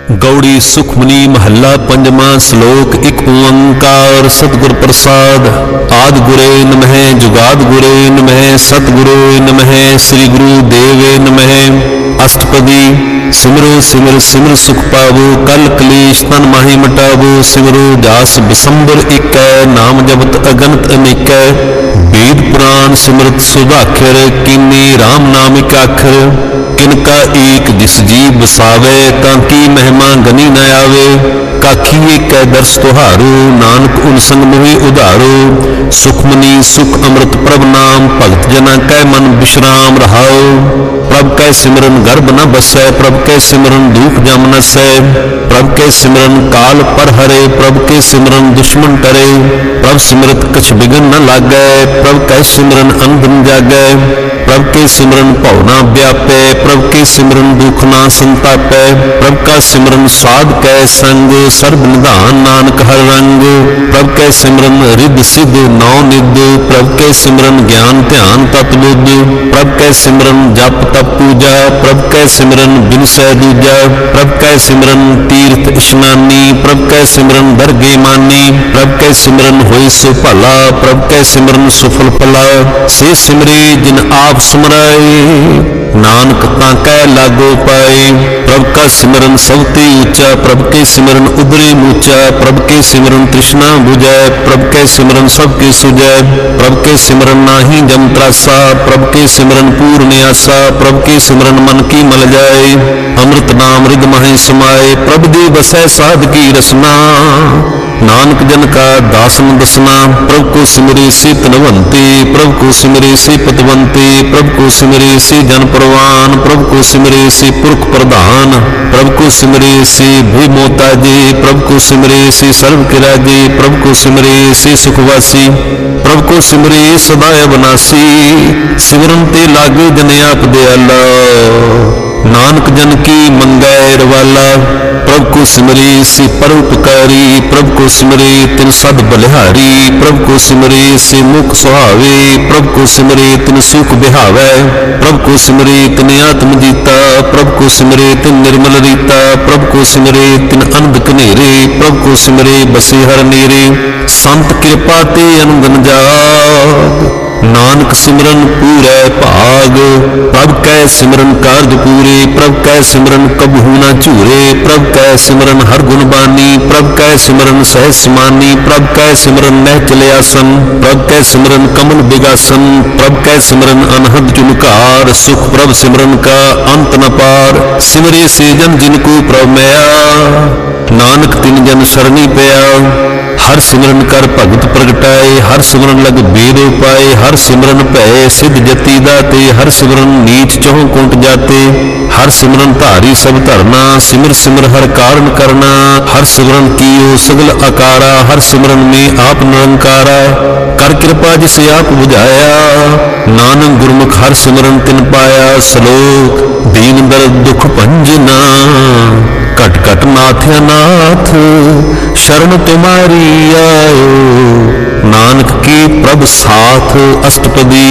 गौड़ी सुखमनी महला पंजवा श्लोक एक ओंकार सतगुर प्रसाद। आद गुरे नमः जुगाद गुरे नमः सतगुरु नमः श्री गुरु देवे नमः। अष्टपदी सिमरो सिमर सिमर सुख पावो कल कलेश तन माही मटावो। सिमरो जास बिसंबर एक नाम जपत अगनत अनेक। वेद पुराण सिमरत सुभाखर कीने राम नाम एक आखर। किनका एक जिस जीव बसावे ताकि महिमा गनी न आवे। काखी एक दर्श तुहारो नानक उन संग मोहि उधारो। सुखमनी सुख अमृत प्रभ नाम भगत जना कै मन विश्राम रहाओ। प्रभ कै सिमरन गर्भ न बसै प्रभ कै सिमरन दुख जम नसै। प्रभ कै सिमरन काल पर हरे प्रभ के सिमरन दुश्मन टरे। प्रभ सिमरत कछ बिघन न लागै प्रभ कै सिमरन अनबन जागै। प्रभ के सिमरन भवना व्यापै प्रभ के सिमरन दुख ना संतापै। प्रभ का सिमरन साध कै संग सर्ब निधान नानक हर रंग। प्रभ कै सिमरन रिद्ध सिद्ध नौ निध प्रभ कै सिमरन ज्ञान ध्यान तत्बुद्ध। प्रभ कै सिमरन जप तप पूजा प्रभ कै सिमरन बिनसै दूजा। प्रभ कै सिमरन तीर्थ स्नानी प्रभ कै सिमरन दरगे मानी। प्रभ कै सिमरन होई सो भला प्रभ कै सिमरन सुफल फला। से सिमरे जिन आप सुमराए नानक ताकै लागो पाए। प्रभ का सिमरन सबते ऊंचा प्रभ के सिमरन उबरे मूचा। प्रभ के सिमरन तृष्णा बुझै प्रभ के सिमरन सबके सुझै। प्रभ के सिमरन नाही जम त्रासा प्रभ के सिमरन पूर्ण आसा। प्रभ के सिमरन मन की मल जाए अमृत नाम रिद माहि समाए। प्रभ दे बसै साध की रसना नानक जन का दासन दसना। प्रभ को सिमरे से तनवंते प्रभ को सिमरे से पतवंते। प्रभ को सिमरे से जन परवान प्रभ को सिमरे से पुरख प्रधान। प्रभ को सिमरे से भूमि मोताजे प्रभ को सिमरे से सर्व के राजे। प्रभ को सिमरे से सुखवासी प्रभ को सिमरे सदा अविनाशी। सिमरन ते लागे जन आप दयाला नानक जन की मंगै रवाला। प्रभ को सिमरे से परोपकारी प्रभ को सिमरे तिन सद बलिहारी। प्रभ को सिमरे से मुख सुहावे प्रभ को सिमरे तिन सुख बिहावै। प्रभ को सिमरे तिन आत्म जीता प्रभ को सिमरे तिन निर्मल रीता। प्रभ को सिमरे तिन अनंद कनेरे प्रभ को सिमरे बसे हर नेरे। संत कृपा ते अनंदन जाग नानक सिमरन पूरै भाग। प्रभ कै सिमरन कारज पूरे प्रभ कै सिमरन कबहू न झूरे। प्रभ कै सिमरन हर गुण बानी प्रभ कै सिमरन सहज समानी। प्रभ कै सिमरन नहचल आसन प्रभ कै सिमरन कमल बिगासन। प्रभ कै सिमरन अनहद चुनकार सुख प्रभ सिमरन का अंत न पार। सिमरे से जन जिनको प्रभ मैया नानक तिन जन सरनी पया। हर सिमरन कर भगत प्रगटाए हर सिमरन लग बेद उपाए। हर सिमरन भै सिद्ध जति दाते हर सिमरन नीच चौं कुंट जाते। हर सिमरन धारी सब धरना सिमर सिमर हर कारण करना। हर सिमरन कीओ सगल आकारा हर सिमरन में आप निरंकारा। कर कृपा जिसे आप बुझाया नानक गुरमुख हर सिमरन तिन पाया। श्लोक दीन दर्द दुख भंजना कट कट नाथया नाथ शरण तुम्हारी आयो। नानक की प्रभ साथ अष्टपदी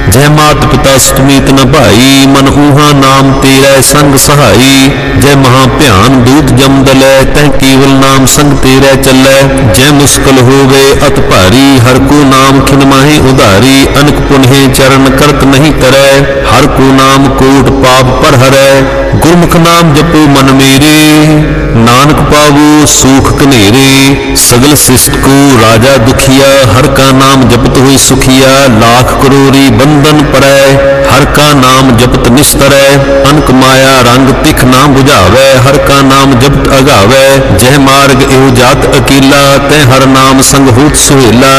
जय मात पिता सुखमीत न भाई। मन ऊहा नाम तेरा संग सहाई। जय महाभ्यान दूत जम दलै तह केवल नाम संग तेरा चलै। जय मुश्किल हो गए अत भारी हर को नाम खिन माहे उधारी। अनक पुन्हे चरण करत नहीं तरै हर को नाम कोट पाप पर हरै। गुरमुख नाम जपो मन मेरे नानक पावो सूख कनेरे। सगल सृष्टि को राजा दुखिया हर का नाम जपत हुई सुखिया। लाख करोड़ी बंधन परै हर का नाम जपत निस्तरै। अनक माया रंग तिख ना बुझावै हर का नाम जपत अगावै। जय मार्ग एहो जात अकेला तै हर नाम संग होत सुहेला।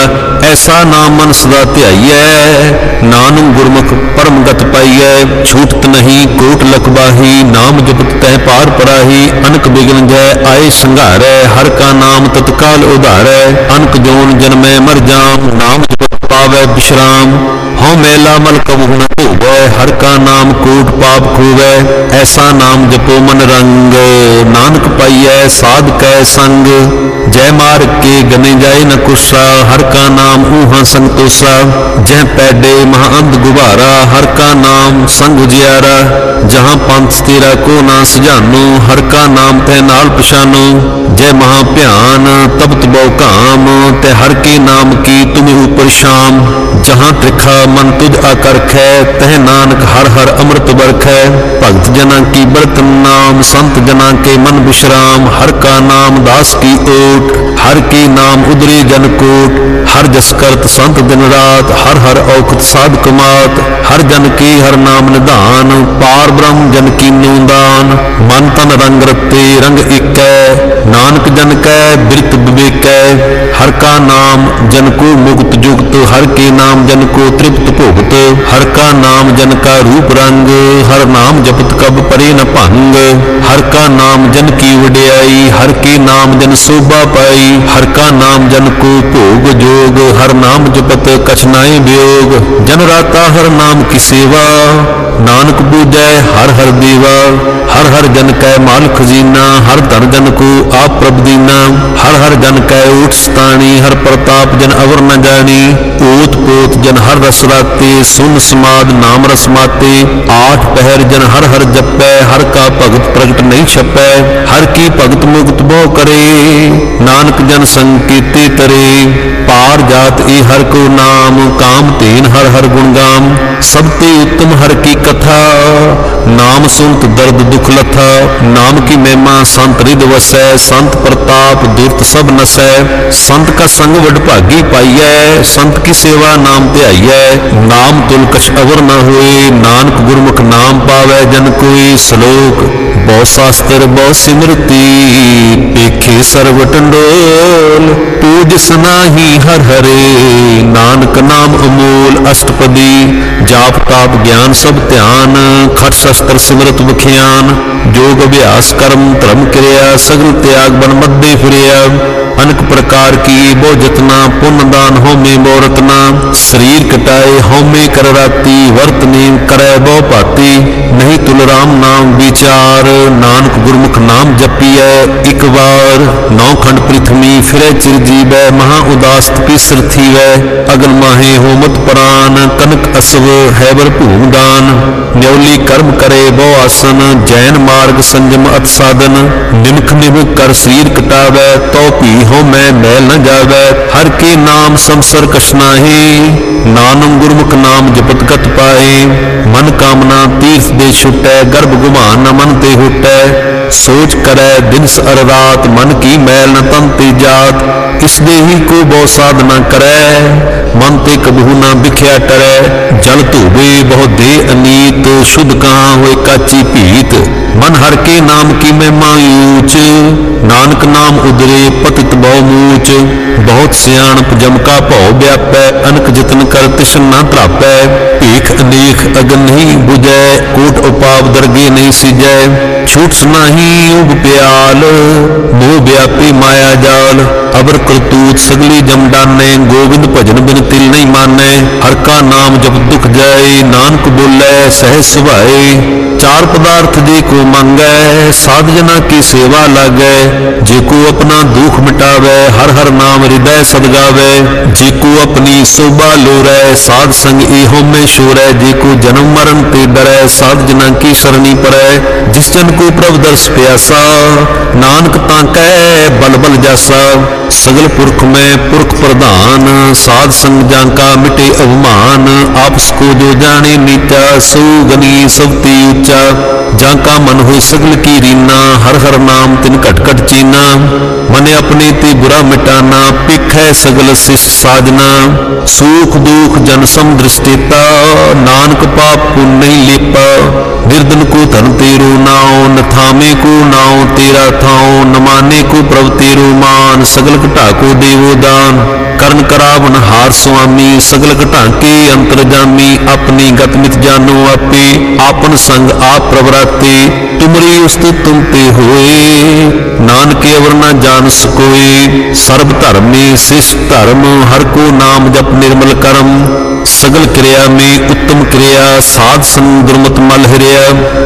ऐसा नाम मन सदा ध्याइयै नानक गुरमुख परम गत पाइयै। छूटत नहीं कोट लखबाही नाम जपत तह पार पराही। अनक बिघन जय आए संघारै हर का नाम तत्काल उधारै। अनक जोन जन्मै मर जाम नाम जपत पावै विश्राम। हौ मैला मल कबहु न धोवै, हर का नाम कोट पाप खोवै। ऐसा नाम जपो मन रंग, नानक पाइयै साध कै संग। जय मार्ग के गने जाए न कुसा, हर का नाम ऊहा संतोषा। जह पैडे महाअंध गुबारा, हर का नाम संग उजियारा। जहाँ पंथ तेरा को ना सजानो, हर का नाम तै नाल पछानो। जय महाभ्यान तब तबो काम, तै हर के नाम की तुम ऊपर शाम। जहाँ त्रिखा मन तुझ आकरखै, तह नानक हर हर अमृत बरखै। भगत जना की बरतन नाम, संत जना के मन विश्राम। हर का नाम दास की ओट, हर के नाम उदरे जन कोट। हर जस करत संत दिन रात, हर हर औखत साध कमात। हर जन के हर नाम निधान, पार ब्रह्म जन की नोदान। मन तन रंग रते रंग इकै, नानक जन कै बिरत विवेकै। हर का नाम जन को मुक्त जुगत, हर के नाम जन को तृप्त भुगत। हर का नाम जन का रूप रंग, हर नाम जपत कब परे न भंग। हर का नाम जन की वड्याई, हर के नाम जन शोभा पाई। हर का नाम जन को भोग जोग, हर नाम जपत कछ नाहि वियोग। जन राता हर नाम की सेवा, नानक पूजै हर हर देवा। हर हर जन कै माल खजीना, हर धन जन को आप प्रभ दीना। हर हर जन कै ऊट सतानी, हर प्रताप जन अवर न जानी। ओत पोत जन हर रस राते, सुन समाद नाम रस माते। आठ पहर जन हर हर जपै, हर का भगत प्रगट नहीं छपै। हर की भगत मुक्त बहु करे, नानक जन संकेते तरे। पार जात ए हर को नाम, काम तेन हर हर गुण गाम। सबते उत्तम हर की कथा, नाम सुनत दर्द दुख लथा। नाम की महिमा संत रिद वसै, संत प्रताप दुर्त सब नसै। संत का संग वड भागी पाइयै, संत की सेवा नाम ध्याइयै। नाम तुल कछ अवर न होए, नानक गुरमुख नाम पावै जन कोई। श्लोक बहु शास्त्र बहु सिमरती, पेखे सर्व टंडोल। पूज सनाही हर हरे, नानक नाम अमोल अष्टपदी। जाप ताप ज्ञान सब ध्यान, खर शस्त्र सिमरत बखियान। जोग अभ्यास कर्म धर्म क्रिया, सगल त्याग बन मध्य फिरिया। अनेक प्रकार की बहु जतना, पुण्य दान होमे बहु रतना। शरीर कटाए होमे कर राती, वर्त नेम करे बहु पाती। नहीं तुल राम नाम विचार, नानक गुरमुख नाम जपियै एक बार। नौ खंड पृथ्वी फिरै चिर जीवै, महा उदास तीसर थीवै। अगन माहे होमत प्राण, कनक असव हैबर भूम दान। न्यौली कर्म करे बहु आसन, जैन मार्ग संयम अत साधन। निमख निमख कर शरीर कटावै, तो पी हो मैं मैल न जावै। हर के नाम संसर कछ नाहि, नानक गुरमुख नाम जपत गत पाए। मन कामना तीर्थ दे छुटै, गर्भ गुमान न मन ते हुटै। सोच करे दिनस अर रात, मन की मैल न तन ते जात। इस देही को बहु साधना करै, मन ते कबहू न बिख्या टरै। जल धोबे बहु दे अनीत, शुद्ध कहाँ होए काची पीत। मन हर के नाम की महिमा ऊंच, नानक नाम उदरे पतित बहु मूच। बहुत सियाणप जम का भौ व्यापै, अनक जतन कर तिशन न त्रापै। भीख अनेक अगन नहीं बुझै, कोट उपाव दरगे नहीं सिजै। छूट सुनाही उग प्याल, मोह व्यापी माया जाल। अबर करतूत सगली जम डानै, गोविंद भजन बिन तिल नहीं मानै। हर का नाम जब दुख जाए, नानक बोलै सहज सुभाए। चार पदार्थ जे को मांगै, साध जना की सेवा लागै। जे को अपना दुख मिटावै, हर हर नाम हृदय सदगावै। जे को अपनी शोभा लोरै, साध संग एहो में शोरै। जे को जन्म मरण ते डरै, साध जना की शरणी परै। जिस जन को प्रभु दर्श प्यासा, नानक ताकै बल बल जासा। सगल पुरख में पुरख प्रधान, साध संग जांका मिटे अवमान। आपस को जो जाने नीचा, सो गनी सबती ऊंचा। जांका मन हो सगल की रीना, हर हर नाम तिन घट घट चीना। मन अपने ते बुरा मिटाना, पिख है सगल शिष्ट साजना। सुख दुख जन सम दृष्टिता, नानक पाप पुण्य नहीं लेपा। गिरदन को धन तेरो नाओ, न थामे को नाओ तेरा थाओ। न माने को प्रभ तेरो मान, सगल घटा को देवो दान। कर्ण करावन हार स्वामी, सगल घटा के अंतर जामी। अपनी गत मित जानो आपे, आपन संग आप प्रवराते। तुमरी उस्त तुम ते होए, नानक अवर न जान सकोए। सर्ब धर्म में श्रेष्ठ धर्म, हर को नाम जप निर्मल करम। सगल क्रिया में उत्तम क्रिया, साध संग दुर्मत मल हिरिया।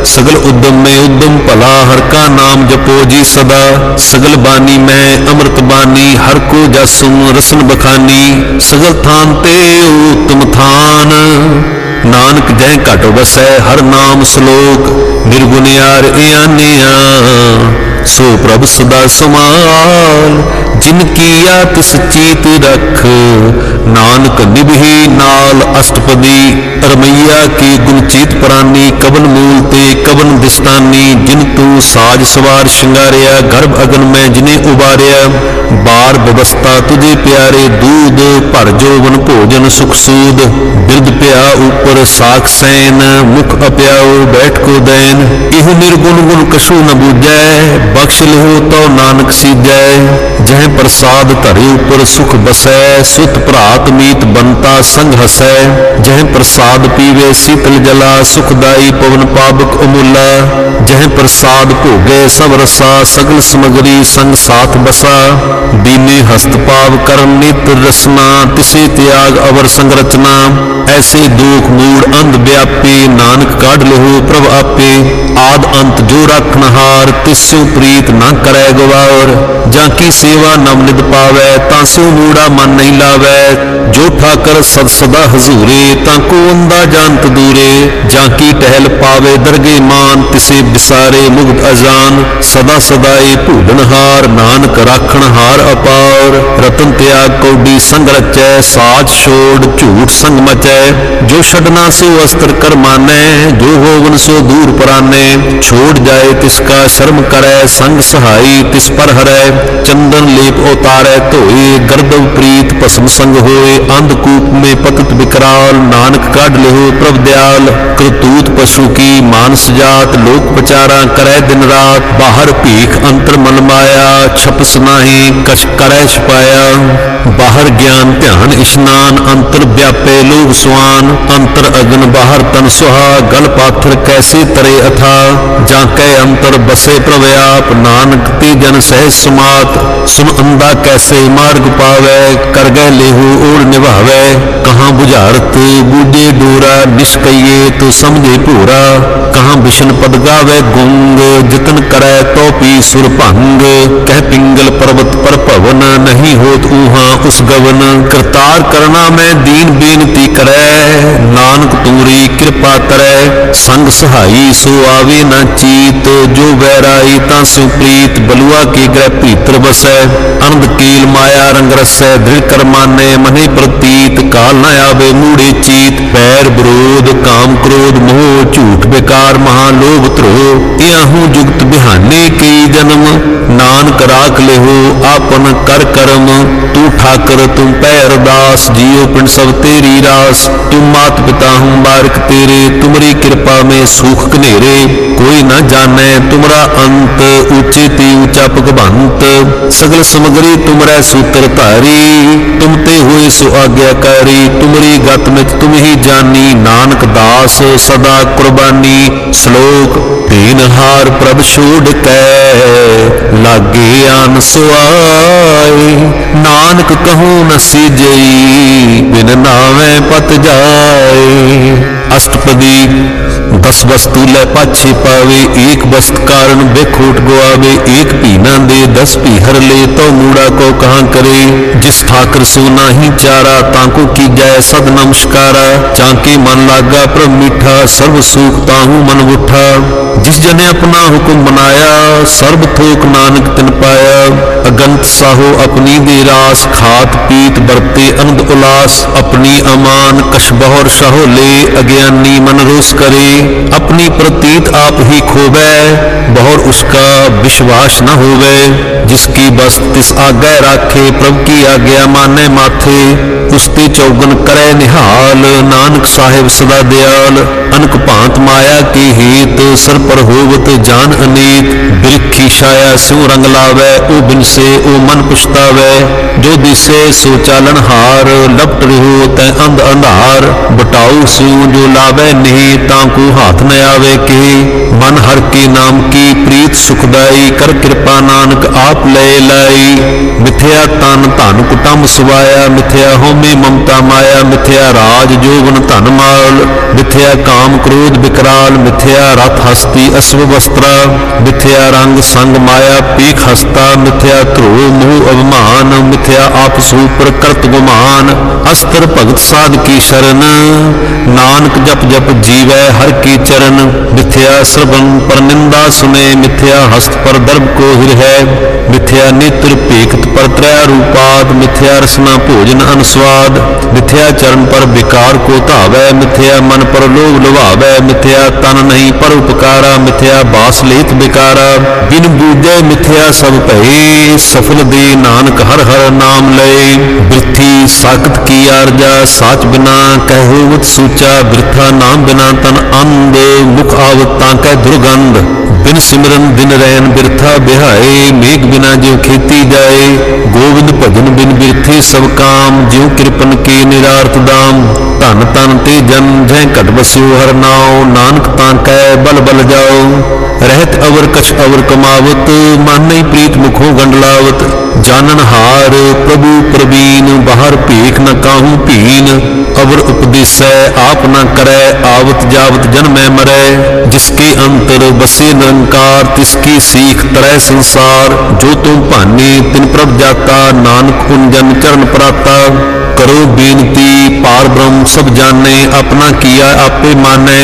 सगल उद्यम में उद्यम भला, हर का नाम जपो जी सदा। सगल बानी में अमृत बानी, हर को जसुम रसन बखानी। सगल थान ते उत्तम थान, नानक जह घट बसै हर नाम श्लोक। निर्गुणियार आनिया, सो प्रभ सदा समाल। जिनकी तिस चीत रख, नानक निभि नाल अष्टपदी। रमैया की गुण चीत प्रानी, कवन मूल ते कवन दिस्तानी। जिन तू साज सवार श्रृंगारिया, गर्भ अगन में जिन्हें उबारिया। बार व्यवस्था तुझे प्यारे, दूध भर जोवन भोजन सुख सूद। बिरद प्या ऊपर साख सैन, मुख अप्याओ बैठ को दैन। इहु निर्गुण गुण कछु न बूझै, बख्श लिहो तो नानक सीजै। जह प्रसाद धरे ऊपर सुख बसै, सुत भ्रात मीत बनता संग हसै। जह प्रसाद पीवे शीतल जला, सुखदाई पवन पावक अमूला। जह प्रसाद भोगे सब रसा, सगल समगरी संग साथ बसा। दीने हस्त पाव करम नेत्र रसना, तिसे त्याग अवर संरचना। ऐसे दुख मूड अंध व्यापे, नानक काढ़ लेहो प्रभ आपे। आद अंत जो रखनहार, तिस्यो प्रीत न करे गवार। जाकी सेवा नव निद पावै, तांसो मूड़ा मन नहीं लावै। जो ठाकर सद सदा हजूरे, तांको अंदा जानत दूरे। जाकी टहल पावे दरगे मान, तिसे बिसारे मुग्ध अजान। सदा सदाए भूलनहार, नानक राखनहार अपार। रतन त्याग कौडी संग रचै, साच छोड़ झूठ संग मचै। जो छड़ना सो अस्त्र कर मानै, जो होवन सो दूर परानै। छोड़ जाए तिसका शर्म करै, संग सहाई तिस पर हरै। चंदन लेप उतारै धोए, गर्दव प्रीत भस्म संग होए। अंधकूप में पतित विकराल, नानक काढ़ लेहो प्रभ दयाल। करतूत पशु की मानस जात, लोक प्रचारा करै दिन रात। बाहर भीख अंतर मन माया, छपस नाही कछ करै छुपाया। बाहर ज्ञान ध्यान स्नान, अंतर व्यापे लोग सुआन। अंतर अग्न बाहर तन सुहा, गल पाथर कैसे तरे अथा। जाकै अंतर बसे प्रभ आप, नानक ते जन सहज समात। सुन अंधा कैसे मार्ग पावै, कर गए लेहु ओढ़ निभावै। कहाँ बुझारत बूझे डोरा, निष्कइये तो समझे पूरा। कहाँ विष्णु पद गावे गुंग, जितन करै तो पी सुर भंग। कह पिंगल पर्वत पर पवन, नहीं होत ऊहा उस गवन। करतार करना में दीन बेनती करै, नानक तुमरी कृपा तरै। संग सहाई सो आवे न चीत, जो वैराई तांसु प्रीत। बलुआ के ग्रह भीतर बसै, अंध कील माया रंग रसै। दृढ़ कर माने मने प्रतीत, काल न आवे मूढ़े चीत। पैर विरोध काम क्रोध मोह, झूठ बेकार महालोभ त्रोह। याहू जुगत बिहाने कई जन्म, नानक राख लेहो आपन कर करम। तू ठाकर तुम पै अरदास, जियो पिंड सब तेरी रास। तुम मात पिता हूँ बारिक तेरे, तुमरी कृपा में सुख कनेरे। कोई न जाने तुमरा अंत, ऊंचे ते ऊंचा भगवंत। सगल समगरी तुमरै सूत्र धारी, तुम ते हुए सो आज्ञाकारी। तुमरी गत में तुम ही जानी, नानक दास सदा कुर्बानी। श्लोक दीनहार प्रभ छोड़ कै, लागे आन सुआए। नानक कहूँ न सीजई, बिन नावे पत जाए। अष्टपदी दस वस्तु लै पाछे पावे, एक वस्त कारण बेखोट गुआवे। एक पीना दे दस पीहर ले, तो मूड़ा को कहाँ करे। जिस ठाकर सो नाही चारा, तांको की जाय सद नमस्कारा। चाके मन लागा प्रभ मीठा, सर्व सुख ताहू मन उठा। जिस जने अपना हुक्म बनाया, सर्व थोक नानक तिन पाया। अगंत साहो अपनी दे रास, खात पीत बरते अनंद उलास। अपनी अमान कछ बहुर सहो ले, अज्ञानी मन रोष करे। अपनी प्रतीत आप ही खोवे, बहुर उसका विश्वास न होवे। जिसकी बस तिस आज्ञा राखे, प्रभु की आज्ञा माने माथे। उसते चौगन करे निहाल, नानक साहिब सदा दयाल। अनक भांत माया की हेत, सर पर होवत जान अनेक। ਬਿਰਖੀ ਛਾਇਆ ਸਿਉ ਰੰਗ ਲਾਵੈ, ਉਹ ਬਿਨਸੇ ਉਹ ਮਨ ਪਛਤਾਵੈ। ਜੋ ਦਿਸੇ ਸੋ ਚਾਲਣ ਹਾਰ, ਲਪਟ ਰਿਹੋ ਤੈ ਅੰਧ ਅੰਧਾਰ। ਬਟਾਉ ਸਿਉ ਜੋ ਲਾਵੈ ਨਹੀਂ, ਤਾਂ ਕੋ ਹਾਥ ਨ ਆਵੇ ਕੇ। ਮਨ ਹਰ ਕੇ ਨਾਮ ਕੀ ਪ੍ਰੀਤ ਸੁਖਦਾਈ, ਕਰ ਕਿਰਪਾ ਨਾਨਕ ਆਪ ਲੈ ਲਾਈ। ਮਿਥਿਆ ਤਨ ਧਨ ਕੁਟੰਬ ਸਵਾਇਆ, ਮਿਥਿਆ ਹਉਮੈ ਮਮਤਾ ਮਾਇਆ। ਮਿਥਿਆ ਰਾਜ ਜੋਬਨ ਧਨ ਮਾਲ, ਮਿਥਿਆ ਕਾਮ ਕ੍ਰੋਧ ਵਿਕਰਾਲ। ਮਿਥਿਆ ਰਥ ਹਸਤੀ ਅਸਵ ਵਸਤਰਾ, ਮਿਥਿਆ ਰੰਗ ਸੰਗ ਮਾਇਆ ਪੀਖ ਹਸਤਾ। ਮਿਥਿਆ ਧਰੋ ਮੋਹ ਅਭਿਮਾਨ, ਮਿਥਿਆ ਆਪਸ ਉਪਰ ਕਰਤ ਗੁਮਾਨ। ਅਸਤਰ ਭਗਤ ਸਾਧ ਕੀ ਸ਼ਰਨ, ਨਾਨਕ ਜਪ ਜਪ ਜੀਵੈ ਹਰ ਕੀ ਚਰਨ। ਮਿਥਿਆ ਸਰਬੰ ਪਰ ਨਿੰਦਾ ਸੁਨੇ, ਮਿਥਿਆ ਹਸਤ ਪਰ ਦਰਬ ਕੋ ਹਿਰਹਿ। ਮਿਥਿਆ ਨੇਤਰ ਭੇਖਤ ਪਰ ਤ੍ਰੈ ਰੂਪਾਦ, ਮਿਥਿਆ ਰਸਨਾ ਭੋਜਨ ਅਨੁਸਵਾਦ। ਮਿਥਿਆ ਚਰਨ ਪਰ ਵਿਕਾਰ ਕੋ ਧਾਵੈ, ਮਿਥਿਆ ਮਨ ਪਰ ਲੋਭ ਲੁਭਾਵੈ। ਮਿਥਿਆ ਤਨ ਨਹੀਂ ਪਰ ਉਪਕਾਰਾ, ਮਿਥਿਆ ਬਾਸ ਲੇਤ ਬਿਕਾਰਾ। ਬਿਨ ਬੂਝੈ ਮਿਥਿਆ ਸਭ ਭਏ, ਸਫਲ ਦੇ ਨਾਨਕ ਹਰ ਹਰ ਨਾਮ ਲਏ। ਬਿਰਥੀ ਸਾਖਤ ਕੀ ਆਰਜਾ, ਸਾਚ ਬਿਨਾ ਕਹਿਓਵਤ ਸੂਚਾ। ਬਿਰਥਾ ਨਾਮ ਬਿਨਾ ਤਨ ਅੰਧ, ਮੁਖ ਆਵਤ ਤਾਂ ਕੈ ਦੁਰਗੰਧ। ਬਿਨ ਸਿਮਰਨ ਦਿਨ ਰੈਨ ਬਿਰਥਾ ਬਿਹਾਏ, ਮੇਘ ਬਿਨਾ ਜਿਉ ਖੇਤੀ ਜਾਏ। ਗੋਬਿੰਦ ਭਜਨ ਬਿਨ ਬਿਰਥੇ ਸਭ ਕਾਮ, ਜਿਉ ਕਿਰਪਨ ਕੇ ਨਿਰਾਰਥ ਦਾਮ। ਧਨ ਤਨ ਤੇ ਜਨ ਜੈ ਘਟ ਬਸਿਓ ਹਰ ਨਾਉ, ਨਾਨਕ ਤਾਂ ਕੈ ਬਲ ਬਲ ਜਾਓ। ਰਹਿਤ ਅਵਰ ਕਛ ਅਵਰ ਕਮਾਵਤ, ਮਾਨੈ ਪ੍ਰੀਤ ਮੁਖੋਂ ਗੰਡਲਾਵਤ। ਜਾਨਨ ਹਾਰ ਪ੍ਰਭੂ ਪ੍ਰਵੀਨ, ਬਾਹਰ ਭੇਖ ਨ ਕਾਹੂ ਭੀਨ। ਅਵਰ ਉਪਦੇਸੈ ਆਪ ਨ ਕਰੈ, ਆਵਤ ਜਾਵਤ ਜਨਮੈ ਮਰੈ। ਜਿਸਕੇ ਅੰਤਰ ਬਸੇ ਨਿਰੰਕਾਰ, ਤਿਸਕੀ ਸੀਖ ਤਰੈ ਸੰਸਾਰ। ਜੋ ਤੁਮ ਭਾਨੇ ਤਿਨ ਪ੍ਰਭ ਜਾਤਾ, ਨਾਨਕ ਉਨ ਜਨ ਚਰਨ ਪ੍ਰਾਤਾ। ਕਰੋ ਬੇਨਤੀ ਪਾਰ ਬ੍ਰਹਮ ਸਭ ਜਾਣੈ, ਆਪਣਾ ਕੀਆ ਆਪੇ ਮਾਨੈ।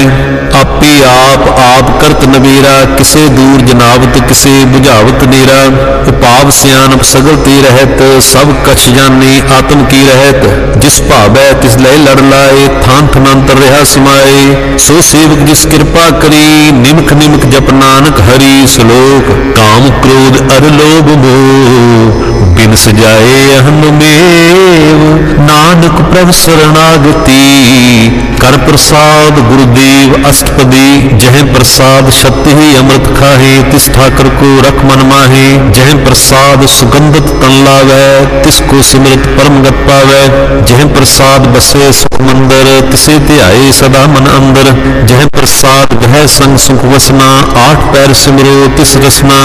ਆਪੇ ਆਪ ਕਰਤ ਨਬੀਰਾ, ਕਿਸੇ ਦੂਰ ਜਨਾਵਤ ਕਿਸੇ ਬੁਝਾਵਤ ਨੇਰਾ। ਉਪਾਵ ਸਿਆਣਪ ਸਗਲ ਤੇ ਰਹਿਤ, ਸਭ ਕਛ ਜਾਣੇ ਆਤਮ ਕੀ ਰਹਿਤ। ਜਿਸ ਭਾਵੈ ਤਿਸ ਲੈ ਲੜ ਲਾਏ, ਥਾਨ ਥਨੰਤਰ ਰਿਹਾ ਸਮਾਏ। ਸੋ ਸੇਵਕ ਜਿਸ ਕਿਰਪਾ ਕਰੀ, ਨਿਮਖ ਨਿਮਖ ਜਪ ਨਾਨਕ ਹਰੀ। ਸ਼ਲੋਕ ਕਾਮ ਕ੍ਰੋਧ ਅਰ ਲੋਭ ਮੋਹ, ਬਿਨ ਸਜਾਏ ਅਹਮ ਮੇਵ। ਨਾਨਕ ਪ੍ਰਭ ਸਰਣਾਗਤੀ, ਕਰ ਪ੍ਰਸਾਦ ਗੁਰਦੇਵ ਅਸ਼ਟਪਦੀ। ਜਹ ਪ੍ਰਸਾਦ ਸ਼ਬਦ ਹੀ ਅੰਮ੍ਰਿਤ ਖਾਹੇ, ਤਿਸ ਠਾਕਰ ਕੋ ਰਖ ਮਨ ਮਾਹੇ। ਜਹ ਪ੍ਰਸਾਦ ਸੁਗੰਧਤ ਤਨ ਲਾਵੈ, ਤਿਸ ਕੋ ਸਿਮਰਤ ਪਰਮ ਗਤ ਪਾਵੈ। ਜਹ ਪ੍ਰਸਾਦ ਬਸੇ ਸੁਖ ਮੰਦਰ, ਤਿਸੇ ਧਿਆਏ ਸਦਾ ਮਨ ਅੰਦਰ। ਜਹ ਪ੍ਰਸਾਦ ਗਹਿ ਸੰਗ ਸੁਖ ਵਸਨਾ, ਆਠ ਪੈਰ ਸਿਮਰੋ ਤਿਸ ਰਸਨਾ।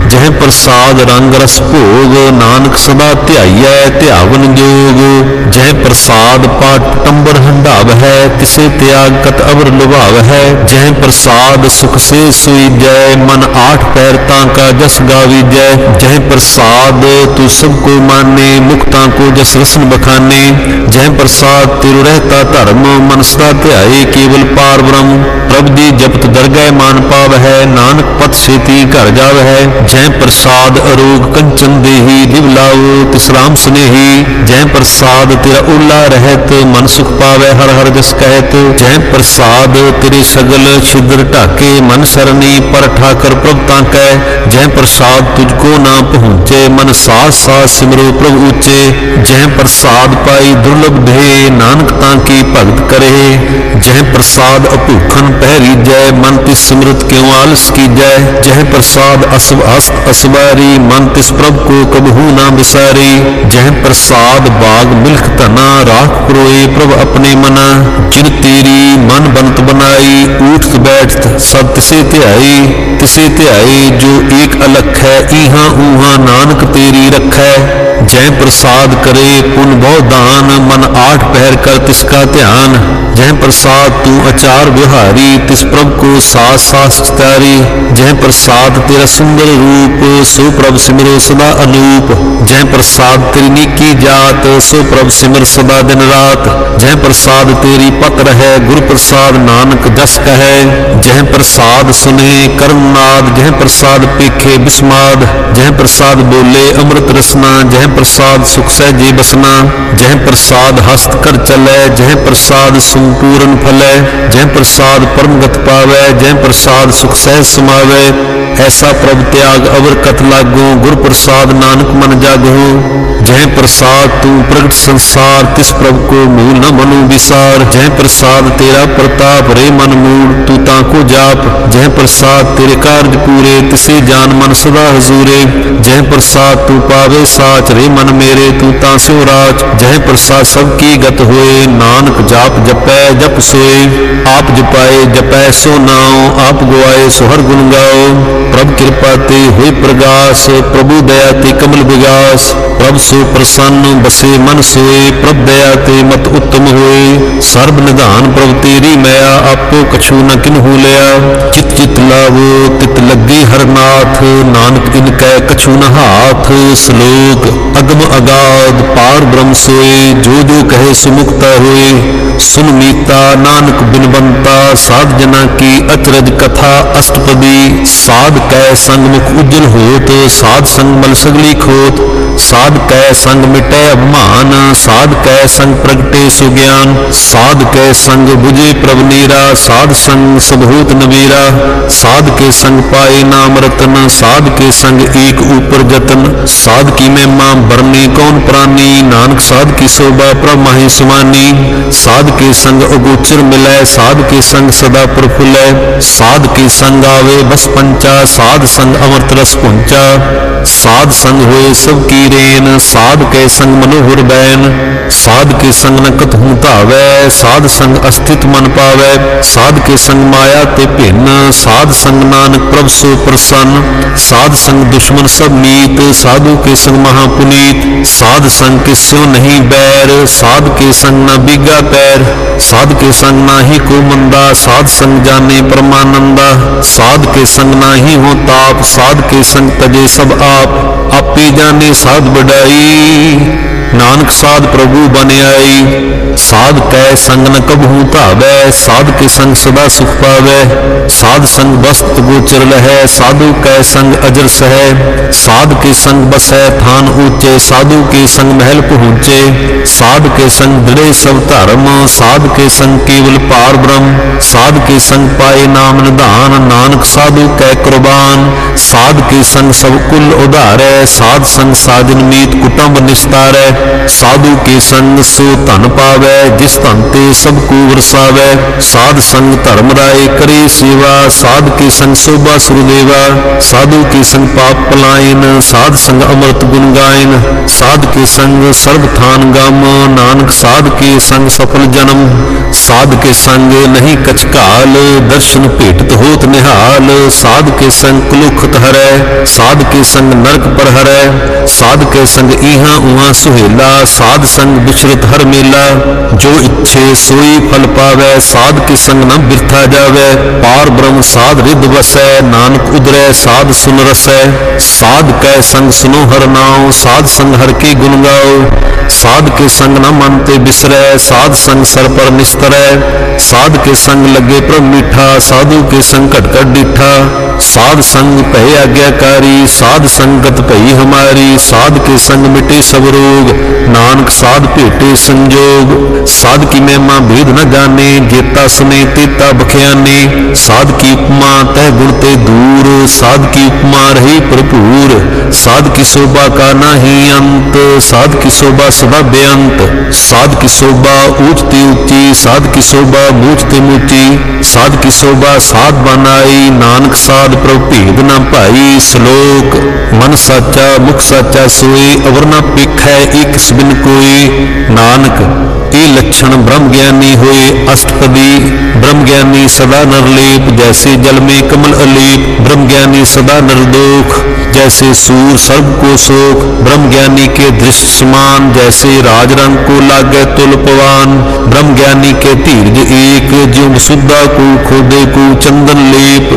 ਜਹ ਪ੍ਰਸਾਦ ਰੰਗ ਰਸ ਭੋਗ, ਨਾਨਕ ਸਦਾ ਧਿਆਈਐ ਧਿਆਵਨ ਜੋਗ। ਜਹ ਪ੍ਰਸਾਦ ਪਾਟ ਟੰਬਰ ਹੰਢਾਵਹਿ, ਤਿਸੇ ਤਿਆਗ ਕਤ ਅਵਰ ਲੁਭਾਵਹਿ। ਜਹ ਪ੍ਰਸਾਦ ਸੁਖ ਸੇ ਸੁਈਜੈ, ਮਨ ਆਠ ਪੈਰ ਤਾਂ ਕਾ ਜਸ ਗਾਵੀਜੈ। ਜਹ ਪ੍ਰਸਾਦ ਤੂ ਸਭ ਕੋ ਮਾਨੇ, ਮੁਕਤਾਂ ਕੋ ਜਸ ਰਸਨ ਬਖਾਨੇ। ਜਹ ਪ੍ਰਸਾਦ ਤਿਰੁ ਰਹਿਤਾ ਧਰਮ, ਮਨ ਸਦਾ ਧਿਆਏ ਕੇਵਲ ਪਾਰ ਬ੍ਰਹਮ। ਪ੍ਰਭ ਦੀ ਜਪਤ ਦਰਗਹਿ ਮਾਨ ਪਾਵਹਿ, ਨਾਨਕ ਪਤ ਛੇਤੀ ਘਰ ਜਾਵਹਿ। ਜਹ ਪ੍ਰਸਾਦ ਅਰੋਗ ਕੰਚਨ ਦੇਹੀ, ਦਿਵ ਲਾਓ ਤਿਸ ਰਾਮ ਸੁਨੇਹੀ। ਜਹ ਪ੍ਰਸਾਦ ਤੇਰਾ ਓਲਾ ਰਹਿਤ, ਮਨ ਸੁਖ ਪਾਵੈ ਹਰ ਹਰ ਜਸ ਕਹਿਤ। ਜਹ ਪ੍ਰਸਾਦ ਤੇਰੇ ਸਗਲ ਛਿਦਰ ਢਾਕੇ, ਮਨ ਸਰਨੀ ਪਰ ਠਾਕਰ ਪ੍ਰਭ ਤਾਂ ਕੈ। ਜਹ ਪ੍ਰਸਾਦ ਤੁਝ ਕੋ ਨਾ ਪਹੁੰਚੇ, ਮਨ ਸਾਸ ਸਾਸ ਸਿਮਰੋ ਪ੍ਰਭ ਉੱਚੇ। ਜਹ ਪ੍ਰਸਾਦ ਪਾਈ ਦੁਰਲਭ ਦੇ, ਨਾਨਕ ਤਾਂ ਕੀ ਭਗਤ ਕਰੇ। ਜਹ ਪ੍ਰਸਾਦ ਅਭੂਖਨ ਪਹਿਰੀਜੈ, ਮਨ ਤਿਸ ਸਿਮਰਤ ਕਿਉ ਆਲਸ ਕੀਜੈ। ਜਹ ਪ੍ਰਸਾਦ ਅਸਵ ਹਸਤ ਅਸਵਾਰੀ, ਮਨ ਤਿਸ ਪ੍ਰਭ ਕੋ ਕਬਹੂ ਨਾ ਵਿਸਾਰੀ। ਜਹ ਪ੍ਰਸਾਦ ਬਾਗ ਮਿਲਖ ਧਨਾ, ਰਾਖ ਪਰੋਏ ਪ੍ਰਭ ਆਪਣੇ ਮਨਾ। ਜਿਨ ਤੇਰੀ ਮਨ ਬਨਤ ਬਨਾਈ, ਊਠਤ ਬੈਠਤ ਸਭ ਤਿਸੇ ਧਿਆਈ। ਤਿਸੇ ਧਿਆਏ ਜੋ ਏਕ ਅਲਖ ਹੈ, ਈਹਾਂ ਊਹਾਂ ਨਾਨਕ ਤੇਰੀ ਰਖੈ। ਜਹ ਪ੍ਰਸਾਦ ਕਰੇ ਪੁਨ ਬਹੁ ਦਾਨ, ਮਨ ਆਠ ਪਹਿਰ ਕਰ ਤਿਸ ਕਾ ਧਿਆਨ। ਜਹ ਪ੍ਰਸਾਦ ਤੂੰ ਅਚਾਰ ਵਿਹਾਰੀ, ਤਿਸ ਪ੍ਰਭ ਕੋ ਸਾਸ ਸਾਸ ਚਿਤਾਰੀ। ਜਹ ਪ੍ਰਸਾਦ ਤੇਰਾ ਸੁੰਦਰ ਰੂਪ, ਸੋ ਪ੍ਰਭ ਸਿਮਰੋ ਸਦਾ ਅਨੂਪ। ਜਹ ਪ੍ਰਸਾਦ ਤੇਰੀ ਨੀਕੀ ਜਾਤ, ਸੋ ਪ੍ਰਭ ਸਿਮਰ ਸਦਾ ਦਿਨ ਰਾਤ। ਜਹ ਪ੍ਰਸਾਦ ਤੇਰੀ ਪਤ ਰਹੈ, ਗੁਰ ਪ੍ਰਸਾਦ ਨਾਨਕ ਜਸ ਕਹੈ। ਜਹ ਪ੍ਰਸਾਦ ਸੁਨੇ ਕਰਮ ਨਾਦ, ਜਹ ਪ੍ਰਸਾਦ ਪੇਖੇ ਬਿਸਮਾਦ। ਜਹ ਪ੍ਰਸਾਦ ਬੋਲੇ ਅੰਮ੍ਰਿਤ ਰਸਨਾ, ਜਹ ਪ੍ਰਸਾਦ ਸੁਖ ਸਹਿਜੇ ਬਸਨਾ। ਜਹ ਪ੍ਰਸਾਦ ਹਸਤ ਕਰ ਚਲੈ, ਜਹ ਪ੍ਰਸਾਦ ਸੰਪੂਰਨ ਫਲੈ। ਜਹ ਪ੍ਰਸਾਦ ਪਰਮਗਤ ਪਾਵੈ, ਜਹ ਪ੍ਰਸਾਦ ਸੁਖ ਸਹਿਜ ਸਮਾਵੈ। ਐਸਾ ਪ੍ਰਭ ਤਿਆਗ ਅਵਰ ਕਤ ਲਾਗੋ, ਗੁਰ ਪ੍ਰਸਾਦ ਨਾਨਕ ਮਨ ਜਾਗੋ। जय प्रसाद तू प्रगट संसार, तिस प्रभ को मूल न मनु विसार। जय प्रसाद तेरा प्रताप, रे मन मूल तू ताको जाप। जय प्रसाद तेरे कार्य पूरे, तिसे जान मन सदा हजूरे। जय प्रसाद तू पावे साच, रे मन मेरे तू तास्यो राच। जय प्रसाद सबकी गत होए, नानक जाप जपै जप सोए। आप जपाए जपै सो नाओ, आप गुआए सो हर गुण गाओ। प्रभ कृपा ते होए प्रगास, प्रभु दया ते कमल विगास। प्रभ सो प्रसन्न बसे मन सोए, प्रभ दया ते मत उत्तम होए। सर्ब निधान प्रभ तेरी मया, आपो कछु न किन्हु लिया। चित चित लावो तित लगे हर नाथ, नानक इनकै कछु न हाथ। श्लोक अगम अगाध पार ब्रह्म सोए, जो जो कहे सुमुक्ता होए। सुन मीता नानक बिनवंता, साध जना की अचरज कथा अष्टपदी। साध कै संग मुख उज्जवल होत, साध संग मल सगली खोत। साध कै संग मिटै अभिमान, साध कै संग प्रगटे सुज्ञान। साध कै संग बुझे प्रभ नीरा, साध संग सब होत नबीरा। साध के संग पाए नाम रतन, साध के संग एक ऊपर जतन। साध की महिमा बरने कौन प्राणी, नानक साध की शोभा प्रभ माहि सुमानी। साध के संग अगोचर मिलै, साध के संग सदा प्रफुल्लै। साध के संग आवे बस पंचा, साध संग अमृत रस पुंचा। साध संग होए सब की रेन, साध के संग मनोहर बैन। साध के संग न कतहु धावै, साध संग अस्तित्व मन पावै। साध के संग माया ते भिन्न, साध संग नानक प्रभ सो प्रसन्न। साध संग दुश्मन सब मीत, साधु के संग महापुनीत। साध संग किस्यो नहीं बैर, साध के संग न बिगा पैर। साध के संग नाही को मंदा, साध संग जाने परमानंदा। साध के संग नाही हो ताप, साध के संग तजे सब आप। आपे जाने साध बढ़ाई, नानक साध प्रभु बन आई। साध कै संग न कबहू धावै, साध के संग सदा सुख पावै। साध संग वस्त गोचर लहै, साधु कै संग अजर सहै। साध के संग बसै थान ऊंचे, साधु के संग महल पहुँचे। साध के संग दृढ़ सब धर्म, साध के संग केवल पार ब्रह्म। साध के संग पाए नाम निधान, नानक साधु कै कुर्बान। साध के संग सब कुल उधारै, साध संग साजन मीत कुटुंब निस्तारै। साधु के संग सो धन पावै, जिस धन ते सब को वरसावै। साध संग धर्म राय करे सेवा, साध के संग शोभा सुरदेवा। साधु के संग पाप पलायन, साध संग अमृत गुण गायन। साध के संग सर्व थान गम, नानक साध के संग सफल जन्म। साध के संग नहीं कछ काल, दर्शन भेटत होत निहाल। साध के संग कुलुखत हरै, साध के संग नरक पर हरै। साध के संग इहां उहां सुहेला, साध संग बिछड़त हर मेला। जो इच्छे सोई फल पावै, साध के संग न बिरथा जावै। पार ब्रह्म साध रिद्ध वसै, नानक उदरै साध सुन रसै। साध कै संग सुनो हर नाम, साध संग हर के गुण गाओ। साध के संग न मन ते बिसरै, साध संग सर पर निस्तरै। साध के संग लगे प्रभ मीठा, साधु के संग घट घट डिठा। साध संग भय आज्ञाकारी, साध संगत भई हमारी। साध के संग मिटे सब रोग, नानक साध भेटे संजोग। साध की महिमा भेद न जाने, जेता सुने तेता बख्याने। साध की उपमा तह गुण ते दूर, साध की उपमा रही भरपूर। साध की शोभा का नाही अंत, साध की शोभा सदा बेअंत। साध की शोभा ऊंच ते ऊंची, साध की शोभा मूंछ ते मूंची। साध की शोभा साध बनाई, नानक साध प्रभु भेद न पाई। श्लोक मन साचा मुख साचा सोए, अवर न पेखै एक बिन कोई। नानक ये लक्षण ब्रह्म ज्ञानी होए अष्टपदी। ब्रह्म ज्ञानी सदा नरलेप, जैसे जल में कमल अलेप। ब्रह्म ज्ञानी सदा नरदोख, जैसे सूर सर्व को शोक। ब्रह्म ज्ञानी के दृश्य समान, जैसे राजरंग को लागे तुल पवान। ब्रह्म ज्ञानी के धीरज एक, जो मुसुदा को खोदे को चंदन लेप।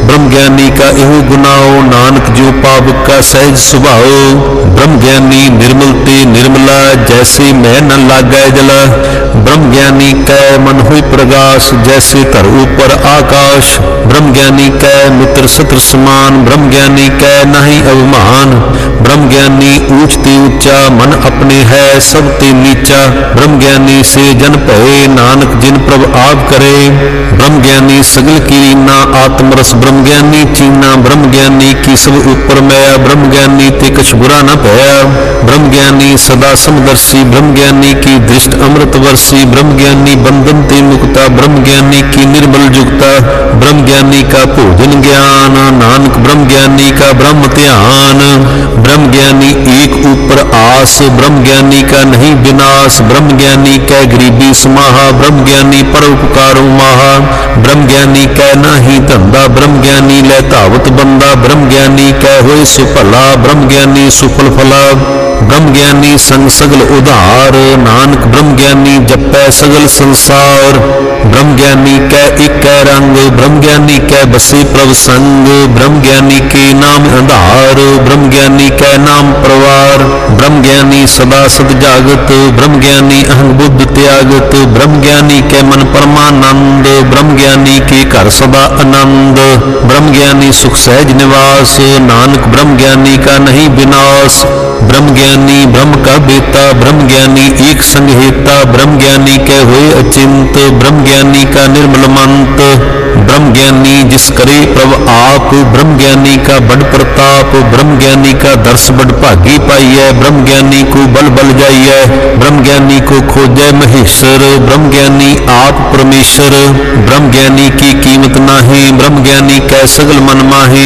ब्रह्म ज्ञानी का एहो गुनाओ, नानक जो पावक का सहज स्वभाव। ब्रह्म ज्ञानी निर्मल ते निर्मला, जैसे मैं न लागै जला। ब्रह्म ज्ञानी कै मन हुई प्रगाश, जैसे धर ऊपर आकाश। ब्रह्म ज्ञानी कै मित्र शत्रु समान, ब्रह्म ज्ञानी कै नहीं अभिमान। ब्रह्म ज्ञानी ऊंच ते ऊंचा, मन अपने है सब ते नीचा। ब्रह्म ज्ञानी से जन भये, नानक जिन प्रभ आप करे। ब्रह्म ज्ञानी सगल की रीना, आत्मरस ब्रह्म ज्ञानी चीना। ब्रह्म ज्ञानी की सब ऊपर मैया ब्रह्म ज्ञानी ते कछ बुरा न भया। ब्रह्म ज्ञानी सदा समदर्शी ब्रह्म ज्ञानी की दृष्ट अमृत वर्षी ब्रह्म ज्ञानी बंधन ते मुक्ता ब्रह्म ज्ञानी की निर्मल जुगता ब्रह्म ज्ञानी का भोजन ज्ञान नानक ब्रह्म ज्ञानी का ब्रह्म ध्यान। ब्रह्म ज्ञानी एक ऊपर आस ब्रह्म ज्ञानी का नहीं विनाश ब्रह्म ज्ञानी कै गरीबी समाहा ब्रह्म ज्ञानी परोपकारो माहा। ब्रह्म ज्ञानी कै नाही धंधा ब्रह्म ज्ञानी लै धावत बंदा ब्रह्म ज्ञानी कै होए सो भला ब्रह्म ज्ञानी सुफल फला। ब्रह्म ज्ञानी संग सगल उधार नानक ब्रह्म ज्ञानी जपै सगल संसार। ब्रह्म ज्ञानी कै एक रंग ब्रह्म ज्ञानी कै बसे प्रभ संग ब्रह्म ज्ञानी के नाम आधार ब्रह्म ज्ञानी कै नाम परवार। ब्रह्म ज्ञानी सदा सद जागत ब्रह्म ज्ञानी अहंग बुद्ध त्यागत ब्रह्म ज्ञानी के मन परमानंद ब्रह्म ज्ञानी के घर सदा आनंद। ब्रह्म ज्ञानी सुख सहज निवास नानक ब्रह्म ज्ञानी का नहीं विनाश। ब्रह्म ज्ञानी ब्रह्म का बेता ब्रह्म ज्ञानी एक संग हेता ब्रह्म ज्ञानी के हुए अचिंत ब्रह्म ज्ञानी का निर्मल मंत। ब्रह्म ज्ञानी जिस करे प्रभ आप ब्रह्म ज्ञानी का बड़ प्रताप ब्रह्म ज्ञानी का दर्श बड़ भागी पाइय ब्रह्म ज्ञानी को बल बल जाइय ब्रह्म ज्ञानी को खोजै महेश्वर ब्रह्म ज्ञानी आप परमेश्वर। ब्रह्म ज्ञानी की कीमत नाही ब्रह्म ज्ञानी कै सगल मन माहे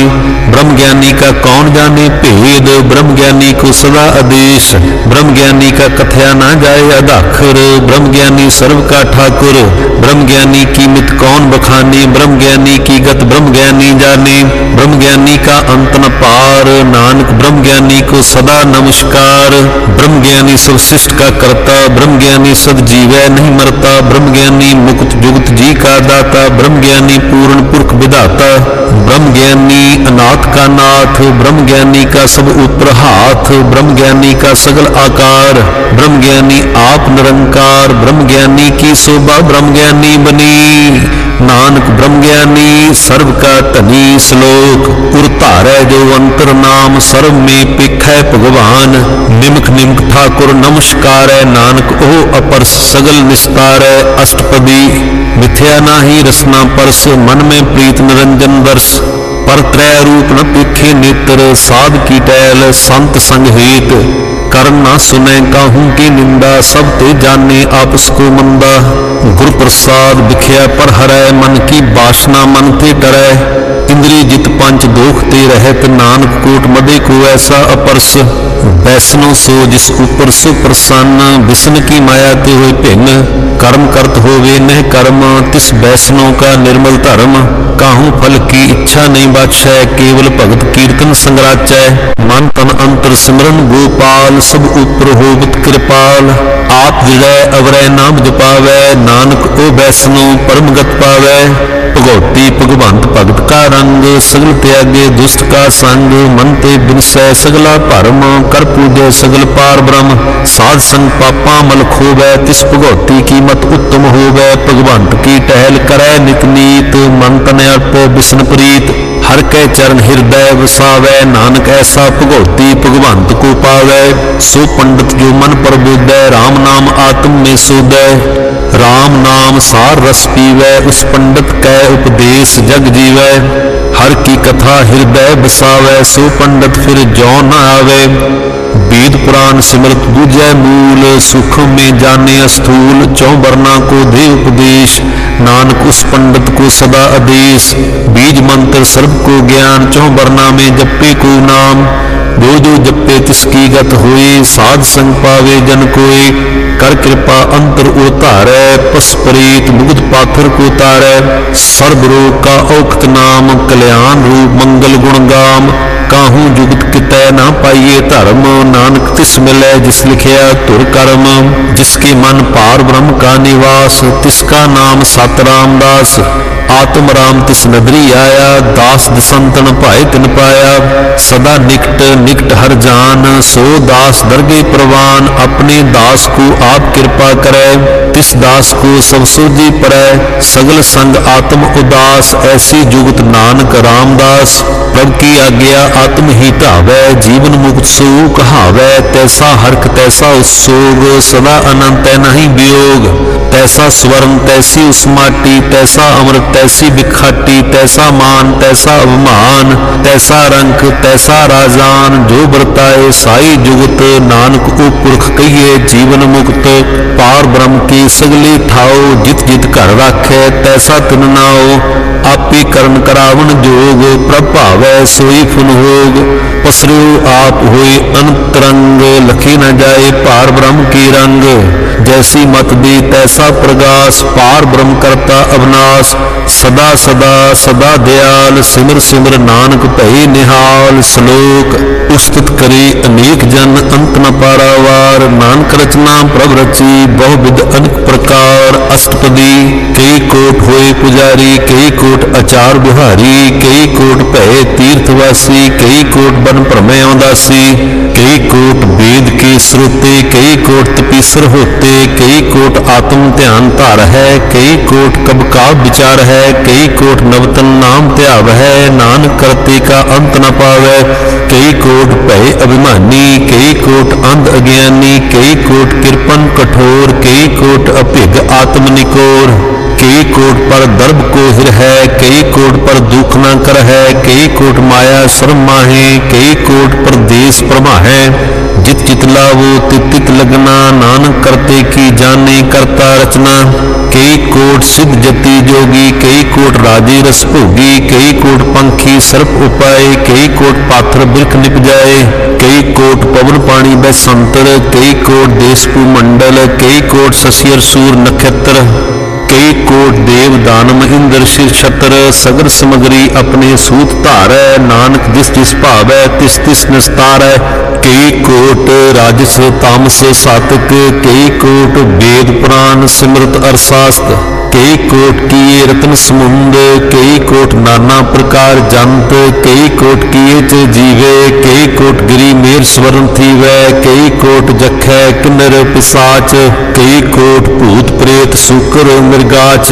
ब्रह्म ज्ञानी का कौन जाने भेद ब्रह्म ज्ञानी को सदा आदेश। ब्रह्म ज्ञानी का कथया ना जाए अदाखर ब्रह्म ज्ञानी सर्व का ठाकुर। ब्रह्म ज्ञानी की मित कौन बखाने ब्रह्म ज्ञानी की गत ब्रह्म ज्ञानी जाने। ब्रह्म ज्ञानी का अंत न पार नानक ब्रह्म ज्ञानी को सदा नमस्कार। ब्रह्म ज्ञानी सब सृष्टि का करता ब्रह्म ज्ञानी सद जीवै नहीं मरता ब्रह्म ज्ञानी मुक्त जुगत जी का दाता ब्रह्म ज्ञानी पूर्ण पुरख विधाता। ब्रह्म ज्ञानी अनाथ का नाथ ब्रह्म ज्ञानी का सब ऊपर हाथ ब्रह्म ज्ञानी का सगल आकार ब्रह्म ज्ञानी आप निरंकार। ब्रह्म ज्ञानी की शोभा ब्रह्म ज्ञानी बनी नानक ब्रह्म ज्ञानी सर्व का धनी। श्लोक उर धारै जो अंतर नाम सर्व में पेखै भगवान निमख निमख ठाकुर नमस्कार नानक ओ अपर सगल निस्तार। अष्टपदी मिथ्या नाही रसना परस मन में प्रीत निरंजन दर्श पर त्रय रूप न पेखे नेत्र साध की टैल संत संग हेत कर्म ना सुने काहू की निंदा सब ते जाने आपस को मंदा। गुरु प्रसाद बिखिया पर हरै मन की वासना मन ते डरै इंद्रिय जित पंच दोख ते रहत नानक कोट मदे को ऐसा अपरस। वैष्णो सो जिस ऊपर सो प्रसन्न विष्णु की माया ते हुए भिन्न कर्म करत होवे नह कर्म तिस वैष्णो का निर्मल धर्म। काहू फल की इच्छा नहीं बाछै केवल भगत कीर्तन संगराचै मन तन अंतर सिमरन गोपाल सब ऊपर होवत कृपाल। आप विड़ै अवरै नाम जपावै नानक ओ वैष्णो परम गत पावै। भगवती भगवंत भगत का रंग सगल त्यागे दुष्ट का संग मन ते बिनसै सगला भरम कर पूजै सगल पार ब्रह्म। साध संग पापा मल खोवै तिस भगवती की मत उत्तम होवै भगवंत की टहल करै नित नीत मन तन अर्पै बिसन प्रीत। हर कै चरण हृदय वसावै नानक ऐसा भगवती भगवंत को पावै। सो पंडित जो मन प्रबोधै राम नाम आत्म में सोधै राम नाम सार रस पीवै उस पंडित कै उपदेश जग जीवै। हर की कथा हृदय बसावै सो पंडित फिर जौ न आवे। वेद पुराण सिमरत दूजै मूल सुख में जाने स्थूल चौ वर्णा को दे उपदेश नानक उस पंडित को सदा आदेश। बीज मंत्र सर्व को ज्ञान चौ वर्णा में जपे को नाम जो जो जपे तिसकी गत होए साध संग पावे जन कोय। कर कृपा अंतर उतारै पस प्रेत मुग्ध पाथर को तारै। सर्व रोग का औखत नाम कल्याण रूप मंगल गुण गाम। काहू जुगत कितै ना पाइए धर्म नानक तिस मिलै जिस लिखिया तुर कर्म। जिसके मन पार ब्रह्म का निवास तिसका नाम सत रामदास। आत्म राम तिस नदरी आया दास दसंतन भाए तिन पाया। सदा निकट निकट हर जान सो दास दरगे प्रवान। अपने दास को आप कृपा करे तिस दास को सब सोझी परै। सगल संग आत्म उदास ऐसी जुगत नानक रामदास। प्रभ की आज्ञा आत्म ही ढावै जीवन मुक्त सो कहावै। तैसा हरख तैसा उत्सोग सदा अनंत नहीं वियोग। तैसा स्वर्ण तैसी उस माटी तैसा अमृत तैसी बिखाटी तैसा मान तैसा अवमान, तैसा रंक तैसा राजान, जो बरताए साई जुगत, नानक ओ पुरख कहिए जीवन मुक्त। पार ब्रह्म की सगली ठाओ, जित जित घर राखै तैसा तिन नाओ, आपे करन करावन जोग, प्रभ भावै सोई फुन होग। पसरियो आप होए अंतरंग, लखी न जाए पार ब्रह्म की रंग, जैसी मत दी तैसा प्रगास, पार ब्रह्म करता अविनाश। सदा सदा सदा दयाल, सिमर सिमर नानक भई निहाल। श्लोक उस्तुत करी अनेक जन, अंत न पारावार, नानक रचना प्रभ रची, बहुविध अनेक प्रकार। अष्टपदी कई कोट होए पुजारी, कई कोट आचार बिहारी, कई कोट भय तीर्थवासी, कई कोट बन भ्रमय उदासी, कई कोट वेद के श्रोते, कई कोट तपीसर होते, कई कोट आत्म ध्यान धार है, कई कोट कब का विचार है, कई कोट नवतन नाम त्याव है, नानक करते का अंत न पावै। कई कोट भय अभिमानी, कई कोट अंध अज्ञानी, कई कोट कृपन कठोर, कई कोट अभिग आत्म निकोर, कई कोट पर दर्भ को हिर है, कई कोट पर दुख न कर है, कई कोट माया शर्म माहे, कई कोट परदेश प्रमा है, जित चित लावो तित तित लगना, नानक करते की जाने करता रचना। कई कोट सिद्ध जति जोगी, कई कोट राजी रस भोगी, कई कोट पंखी सर्प उपाय, कई कोट पाथर बिरख निप जाए, कई कोट पवन पानी बसंतर, कई कोट देश मंडल, कई कोट शशियर सूर नक्षत्र, कई कोट देव दानव इंद्र शिर छत्र, सगर समगरी अपने सूत धारै, नानक जिस जिस भावै तिस तिस निस्तारै। कई कोट राजस तामस सातक, कई कोट वेद पुराण सिमरत अरशास्त्र, कई कोट किए रत्न समुंद, कई कोट नाना प्रकार जंत, कई कोट किए च जीवे, कई कोट गिरी मेर स्वर्ण थीवै, कई कोट जखै किन्नर पिसाच, कई कोट भूत प्रेत सुकर मृगाच।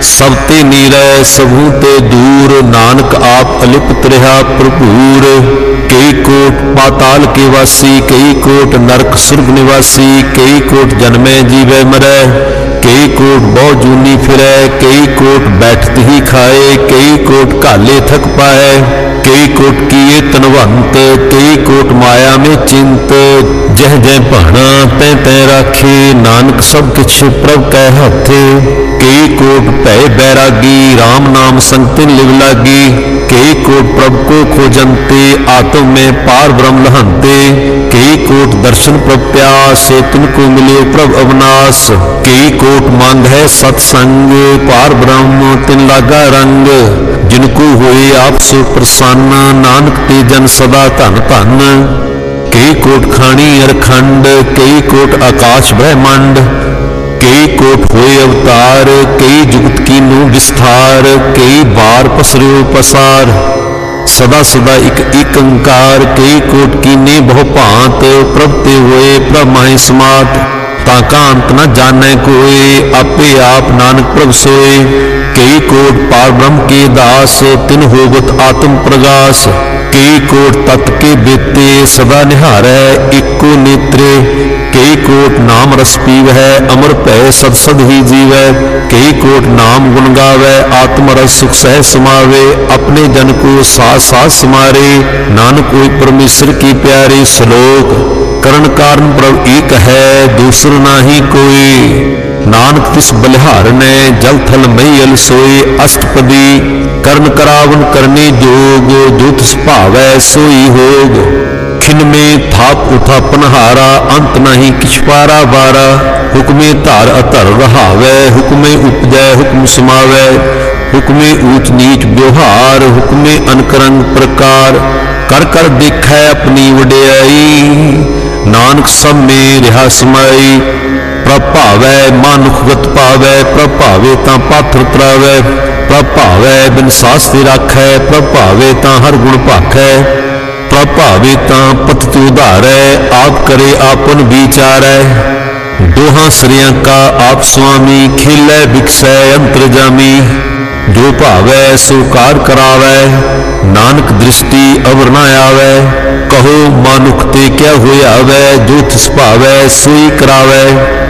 सब ते नीरै सबहू ते दूर, नानक आप अलिप्त रहा भरपूर। कई कोट पाताल के वासी, कई कोट नरक सुर्ग निवासी, कई कोट जन्मै जीवै मरै, कई कोट बहु जूनी फिरै, कई कोट बैठत ही खाए, कई कोट काले थक पाए, कई कोट किए तनवंत, कई कोट माया में चिंत, जह जह भाना तै तै राखे, नानक सब किछ प्रभ कै हाथे। कई कोट भय बैरागी, राम नाम संगति लिव लागी, कई कोट प्रभ को खोजंते, आत्म में पार ब्रह्म लहंते, कई कोट दर्शन प्रभ प्यास, तिनको मिले प्रभ अविनाश, कई कोट मांग है सत्संग, पार ब्रह्म तिन लागा रंग, जिनको हुए आप सो प्रसन्न, नानक ते जन सदा धन धन। कई कोट खानी अरखंड, कई कोट आकाश ब्रह्मांड, कई कोट होए अवतार, कई जुगत कीनू विस्तार, कई बार पसरियो पसार, सदा सदा एक अंकार, कई कोट कीने बहु भांत, प्रभ ते होए प्रभ माहि समात, ताका अंत न जानै कोय, आपे आप नानक प्रभ सोए। कई कोट पार ब्रह्म के दास, तिन होवत आत्म प्रगास, कई कोट तत् के बेते, सदा निहारै एको नेत्रे, कई कोट नाम रस पीवै, अमर भय सद सद ही जीवै, कई कोट नाम गुण गावै, आत्म रस सुख सह समावे, अपने जन को साथ साथ समारे, नानक कोई परमेश्वर की प्यारे। श्लोक करण कारण प्रभ एक है, दूसर नाही कोई, नानक तिस बलिहार ने जल थल मई अल सोए। अष्टपदी करण करावन करने जोग, जो तिस भावै सोई होग, खिन में थाप उठापन हारा, अंत नहीं किछ पारा बारा, हुक्मे धार अधर रहावै, हुक्मे उपजै हुक्म समावै, हुक्मे ऊंच नीच व्यवहार, हुक्मे अनकरंग प्रकार, कर कर देखै अपनी वडियाई, नानक सब में रिहा समाई। प्रभ भावै मानुखगत पावै, प्रभ भावे तां पाथर तरावै, प्रभ भावै बिन सास्ति राखै, प्रभ भावे तां हर गुण भाखै, प्रभ भावे तां पतित उधारै, आप करे आपन विचारै, दोहां सरियां का आप स्वामी, खेलै बिकसै अंतरजामी, जो भावै सो कार करावै, नानक दृष्टि अवर न आवै। कहो मानुख ते क्या होया वै, जो तिस भावै सोई करावै।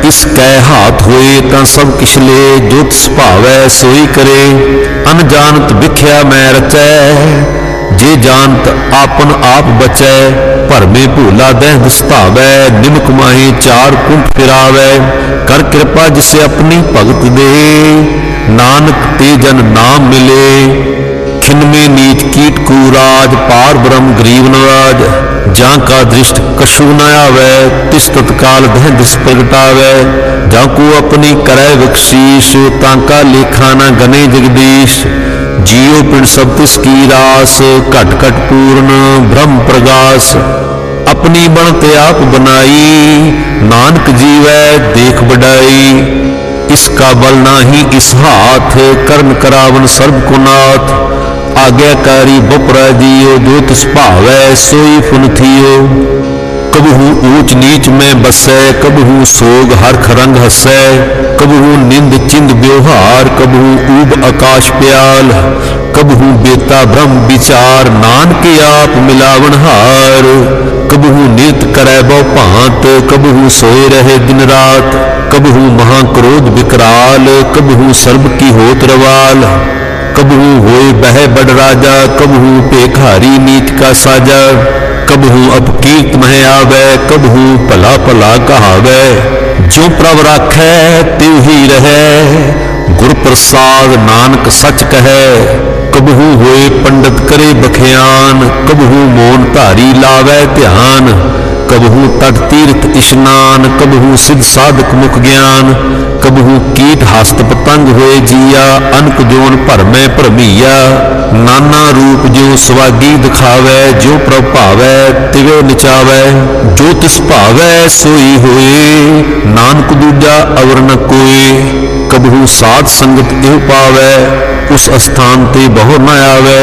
इस कै हाथ होए तां सब किछ ले, जो तिस भावै सोई करे। अनजानत बिख्या मैं रचै, जे जानत आपन आप बचै। भरमे भूला देह दुस्तावै, निमक माहे चार कुंठ फिरावै। कर कृपा जिसे अपनी भगत दे, नानक ते जन नाम मिले। खिनमे नीच कीट कूराज, पार ब्रह्म गरीब नवाज। जां का दृष्ट कशु न आवै, तिस तत्काल दह दिस प्रगटावै। जाको अपनी करै बख्शीश, तांका लेखा न गने जगदीश। जियो पिंड सब तिस की रास, घट घट पूर्ण ब्रह्म प्रगास। अपनी बनत आप बनाई, नानक जीवै देख बड़ाई। इसका बल नाही इस हाथ, कर्म करावन सर्ब को नाथ। आज्ञाकारी बपरा जियो, जो तिस भावै सोई फुन थियो। कबहू ऊंच नीच में बसै, कबहू सोग हरख रंग हसै। कबहू निंद चिंद व्यवहार, कबहू ऊब आकाश प्याल। कबहू बेता ब्रह्म विचार, नानक आप मिलावन हार। कबहू नित करै बहु भांत, कबहू सोए रहे दिन रात। कबहू महाक्रोध विकराल, कबहू सर्ब की होत रवाल। कबहू होए बह बड़ राजा, कबहू पेखारी नीच का साजा। कबहू अपकीर्त मह आवै, कबहू भला भला कहावै। जो प्रभ राखै तिव ही रहै, गुर प्रसाद नानक सच कहै। कबहू होए पंडित करे बख्यान, कबहू मौन धारी लावै ध्यान। कबहू तट तीर्थ इश्नान, कबहू सिद्ध साधक मुख ज्ञान। कबहू कीट हस्त पतंग होए जिया, अनक जोन भरमै भरमिया। नाना रूप जो सुवागी दिखावै, जो प्रभ भावै तिवे निचावै। जो तिस भावै सोई होए, नानक दूजा अवर न कोय। कबहू साध संगत एव पावै, उस स्थान ते बहु न आवै।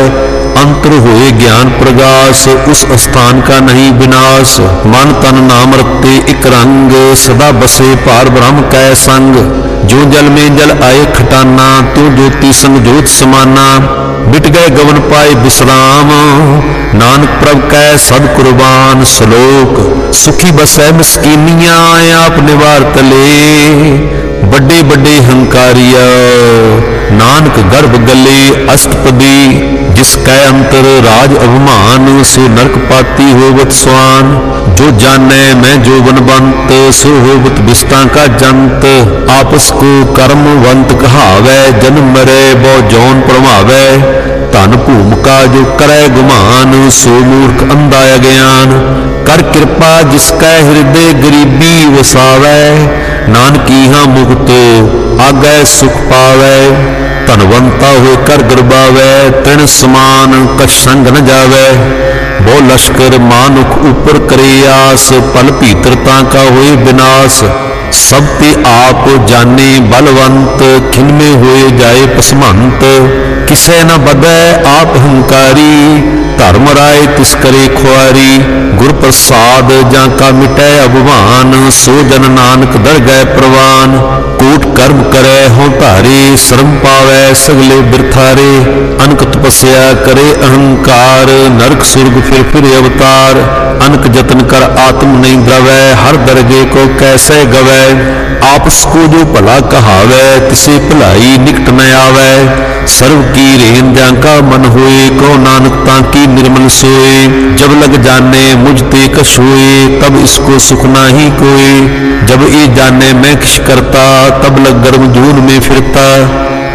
अंतर होए ज्ञान प्रगास, उस स्थान का नहीं विनाश। मन तन नाम रखते एक रंग, सदा बसे पार ब्रह्म कै संग। जो जल में जल आए खटाना, तू ज्योति संग ज्योत समाना। मिट गए गवन पाए विश्राम, नानक प्रभ कै सद कुर्बान। श्लोक सुखी बसै मस्कीनिया, आप निवार तले। बड़े बड़े हंकारिया, नानक गर्भ गले अष्टपदी। जिसकै अंतर राज अभिमान, सो नरक पाती होवत स्वान। जो जानै मैं जो बनवंत, सो होवत विष्टा का जंत। आपस को कर्मवंत कहावै, जन्म मरै बहु जौन प्रभावै। धन भूमिका जो करै गुमान, सो मूर्ख अंधा अज्ञान। कर कृपा जिसकै हृदय गरीबी वसावै, नानकी हाँ मुक्त आगै सुख पावै। धनवंता होए कर गरबावै, तृण समान कछ संग न जावै। बहु लश्कर मानुख ऊपर करे आस, पल भीतरता का होए विनाश। सब ते आप जाने बलवंत, खिनमे होए जाए पसमंत। किसै न बदै आप हंकारी, धर्म राय तिस करे खुआरी। गुर प्रसाद जाका मिटै अभिमान, सो जन नानक दर गए प्रवान। कोट कर्म करे हों धारे, शर्म पावै सगले बिरथारे। अनक तपस्या करे अहंकार, नरक सुर्ग फिर अवतार। अनक जतन कर आत्म नहीं द्रवै, हर दरगे को कैसे गवै। आपस को जो भला कहावै, तिसे भलाई निकट न आवै। सर्व की रेन जाका मन होए, को नानक ताकी निर्मल सोए। जब लग जाने मुझ ते कछ होए, तब इसको सुख नाही कोई। जब ये जाने मैं किस करता, तब लग गर्म जून में फिरता।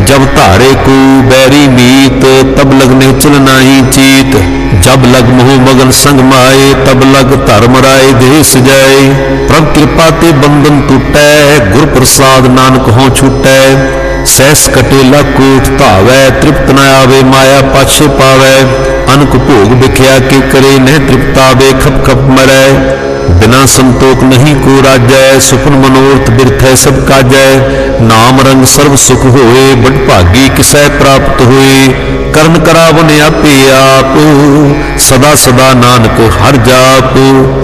जब तारे को बैरी मीत, तब लगने चल नाही चीत। जब लग मोह मगन संग माए, तब लग धर्म राय देश जाए। प्रभ कृपा ते बंधन टूटै, गुर प्रसाद नानक हों छूटै। सहस कटेला कोट धावै, तृप्त न आवे माया पाछे पावै। अनक भोग बिख्या के करे, न तृप्तावे खप खप मरै। बिना संतोख नहीं को राजै, सुपन मनोरथ बिरथै सब काजै। नाम रंग सर्व सुख होए, बड़ भागी किसै प्राप्त होए। ਕਰਨ ਕਰਾਵਨ ਆਪੇ ਆਪ, ਸਦਾ ਸਦਾ ਨਾਨਕ ਹਰ ਜਾਪ।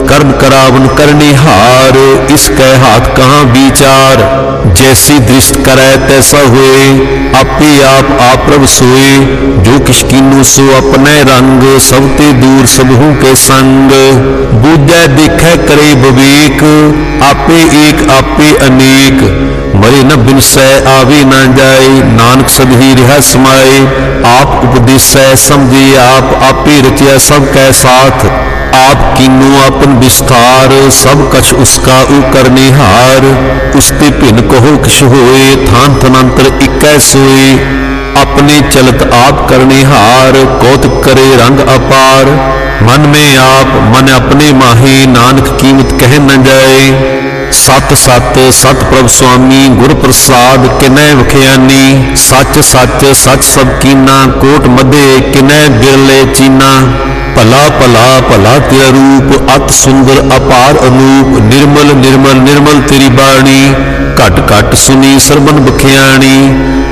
ਕਰਨ ਕਰਾਵਨ ਕਰਨਿਹਾਰ, ਇਸ ਕੈ ਹਾਥ ਕਹਾਂ ਵਿਚਾਰ। जैसी दृष्ट करै तैसा होए, आपे आप प्रभ सोए। जो किश कीनू सो अपने रंग, सब ते दूर सबहू के संग। बूझै देखै करे विवेक, आपे एक आपे अनेक। मरे न बिनसै आवे न जाए, नानक सद ही रहा समाए। आप उपदेसै समझे आप, आपे रचिया सब कै साथ। आप कीनू आपन विस्तार, सब कछ उसका उ करनिहार। उसते भिन्न कहो किश होए, थान थनांतर इकै सोए। अपने चलत आप करनिहार, कौतुक करे रंग अपार। मन में आप मन अपने माहे, नानक कीमत कह न जाए। सत सत सत प्रभ स्वामी गुर प्रसाद, किनै वखियानी। सच सच सच सब कीना, कोट मधे किनै बिरले चीना। भला भला भला तेरा रूप, अत सुंदर अपार अनूप। निर्मल निर्मल निर्मल तेरी बाणी, घट घट सुनी सरबन बखियाणी।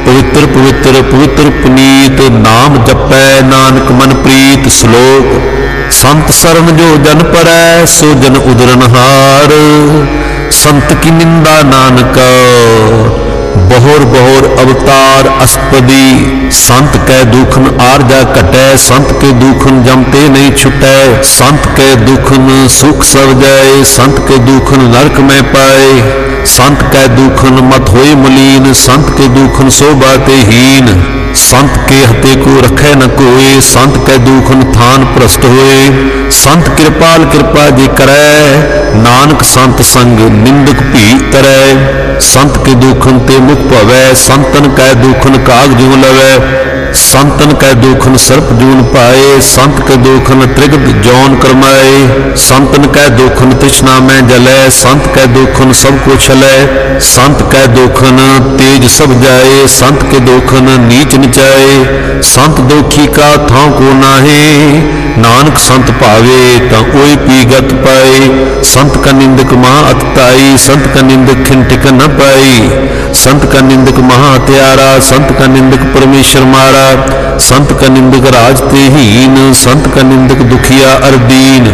पवित्र पवित्र पवित्र पुनीत, नाम जपै नानक मन प्रीत। श्लोक संत शरण जो जन परै, सो जन उदरनहार। संत की निंदा नानक, बहुर बहुर अवतार अस्पदी। संत कै दुखन आरजा कटै, संत के दुखन जमते नहीं छुटै। संत के दुखन सुख सब जाए, संत के दुखन नरक में पाए। संत कै दुखन मत होए मलीन, संत के दुखन शोभा ते हीन। संत के हते को रखे न कोई, संत कै दुखन थान भ्रष्ट होए। संत कृपाल कृपा जे करै, नानक संत संग निंदक भी तरै। संत के दुखन ते मुख भवै, संतन कै दुखन काग जूं लवै। संतन कै दुखन सर्प जून पाए, संत के दुखन त्रिगत जौन करमाए। संतन कै दुखन तृष्णा में जलै, संत कै दुखन सब को छलै। संत कै दुखन तेज सब जाए, संत के दुखन नीच निचाए। संत दोखी का थां को नाहे, नानक संत भावे तां ओई पीगत पाए। संत का निंदक महा अतताई, संत का निंदक खिन टिक न पाई। संत का निंदक महा हत्यारा, संत का निंदक परमेश्वर मारा। संत का निंदक राज ते हीन, संत का निंदक दुखिया अर दीन।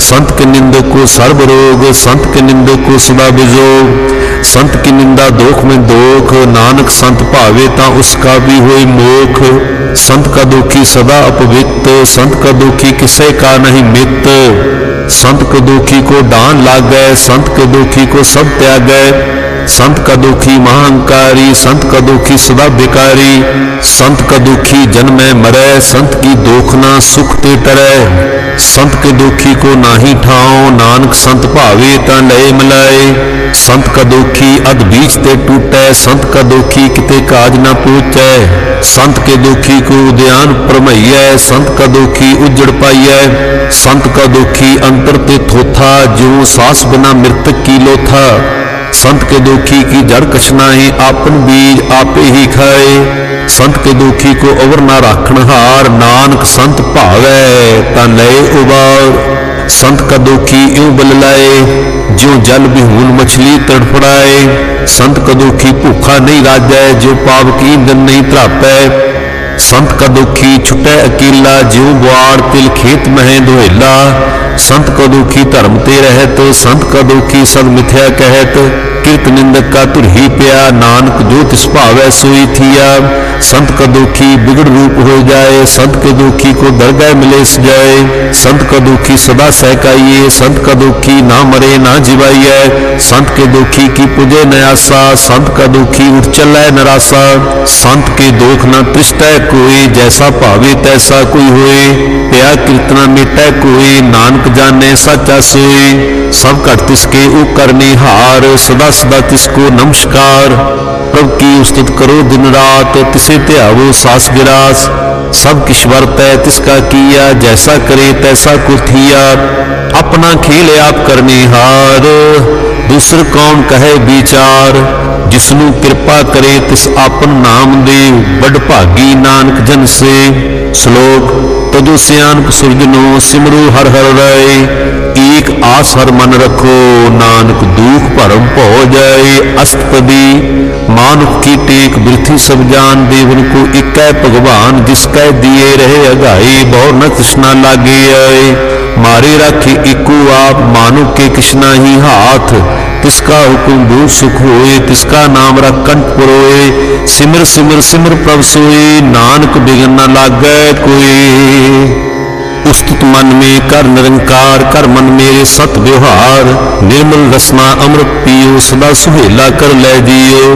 संत के निंदक को सर्व रोग, संत के निंदक को सदा बिजोग। संत की निंदा दोख में दोख, नानक संत भावे तां उसका भी होई मोख। संत का दुखी सदा अपवित्र, संत का दुखी किसे का नहीं मित। संत के दुखी को डांड लागै, संत के दुखी को सब त्यागै। संत का दुखी महाअंकारी, संत का दुखी सदा भिकारी। संत का दुखी जन्मै मरै, संत की दोखना सुख ते टरै। संत के दुखी को नाही ठाओ, नानक संत भावे तां लय मिलाए। संत का दुखी अध बीच ते टूटै, संत का दुखी किते काज न पूछै। संत के दुखी को उद्यान परमैयै, संत का दुखी उजड़ पाइयै। संत का दुखी अंतर ते थोथा, ज्यों सास बिना मृतक की लोथा। संत के दुखी की जड़ कछ नाहीं, आपन बीज आपे ही खाए। संत के दुखी को अवर ना राखण हार, नानक संत भावै तां लय उबार। संत का दुखी यूं बल लाए, ज्यों जल बिहून मछली तड़फड़ाए। संत का दुखी भूखा नहीं राजै, ज्यों पाप की ईंधन नहीं त्रापै। संत का दुखी छुटै अकेला, ज्यों बुआड़ तिल खेत मह दुहेला। संत का दुखी धर्म ते रहत, संत का दुखी सद मिथ्या कहत। किरत निंदक का तुर ही पिया, नानक जो तिस भावै सोई थिया। संत का दुखी बिगड़ रूप हो जाए, संत के दुखी को दरगाह मिले सजाए। संत का दुखी सदा सहकाइए, संत का दुखी ना मरे ना जिवाइए। संत के दुखी की पुजे न आसा, संत का दुखी उठ चलै नरासा। संत के दोख न तृष्टै कोई, जैसा भावे तैसा कोई होए। प्या कीर्तना मिटै कोई, नानक जाने साचा सोए। सब घट तिसके उ करनिहार, सदा सदा तिसको नमस्कार। प्रभु की उस्तुत करो दिन रात, तिसे ध्यावो सास गिरास। सब किश वर्तै तिसका किया, जैसा करे तैसा को थिया। अपना खेल आप करनिहार, दूसर कौन कहे विचार। जिसनु कृपा करे तिस आपन नाम देव, बड़ भागी नानक जन से। श्लोक तजो सियानप सुरजनो, सिमरु हर हर राय। एक आस हर मन रखो, नानक दुख भरम भौ जाए। अष्टपदी मानुख की टेक बिरथी सब जान, देवन को इकै भगवान, जिसकै दिए रहे अघाई, बहु न कृष्णा लागे आए। मारे राखे इको आप, मानुख के कृष्णा ही हाथ, तिसका हुक्म दूर सुख होए, तिसका नाम रख कंठ पुरोए। सिमर सिमर सिमर प्रभ सोए, नानक बिघन न लागै कोई। उस्तुत मन में कर निरंकार, कर मन मेरे सत व्यवहार। निर्मल रसना अमृत पियो, सदा सुहेला कर ले जियो।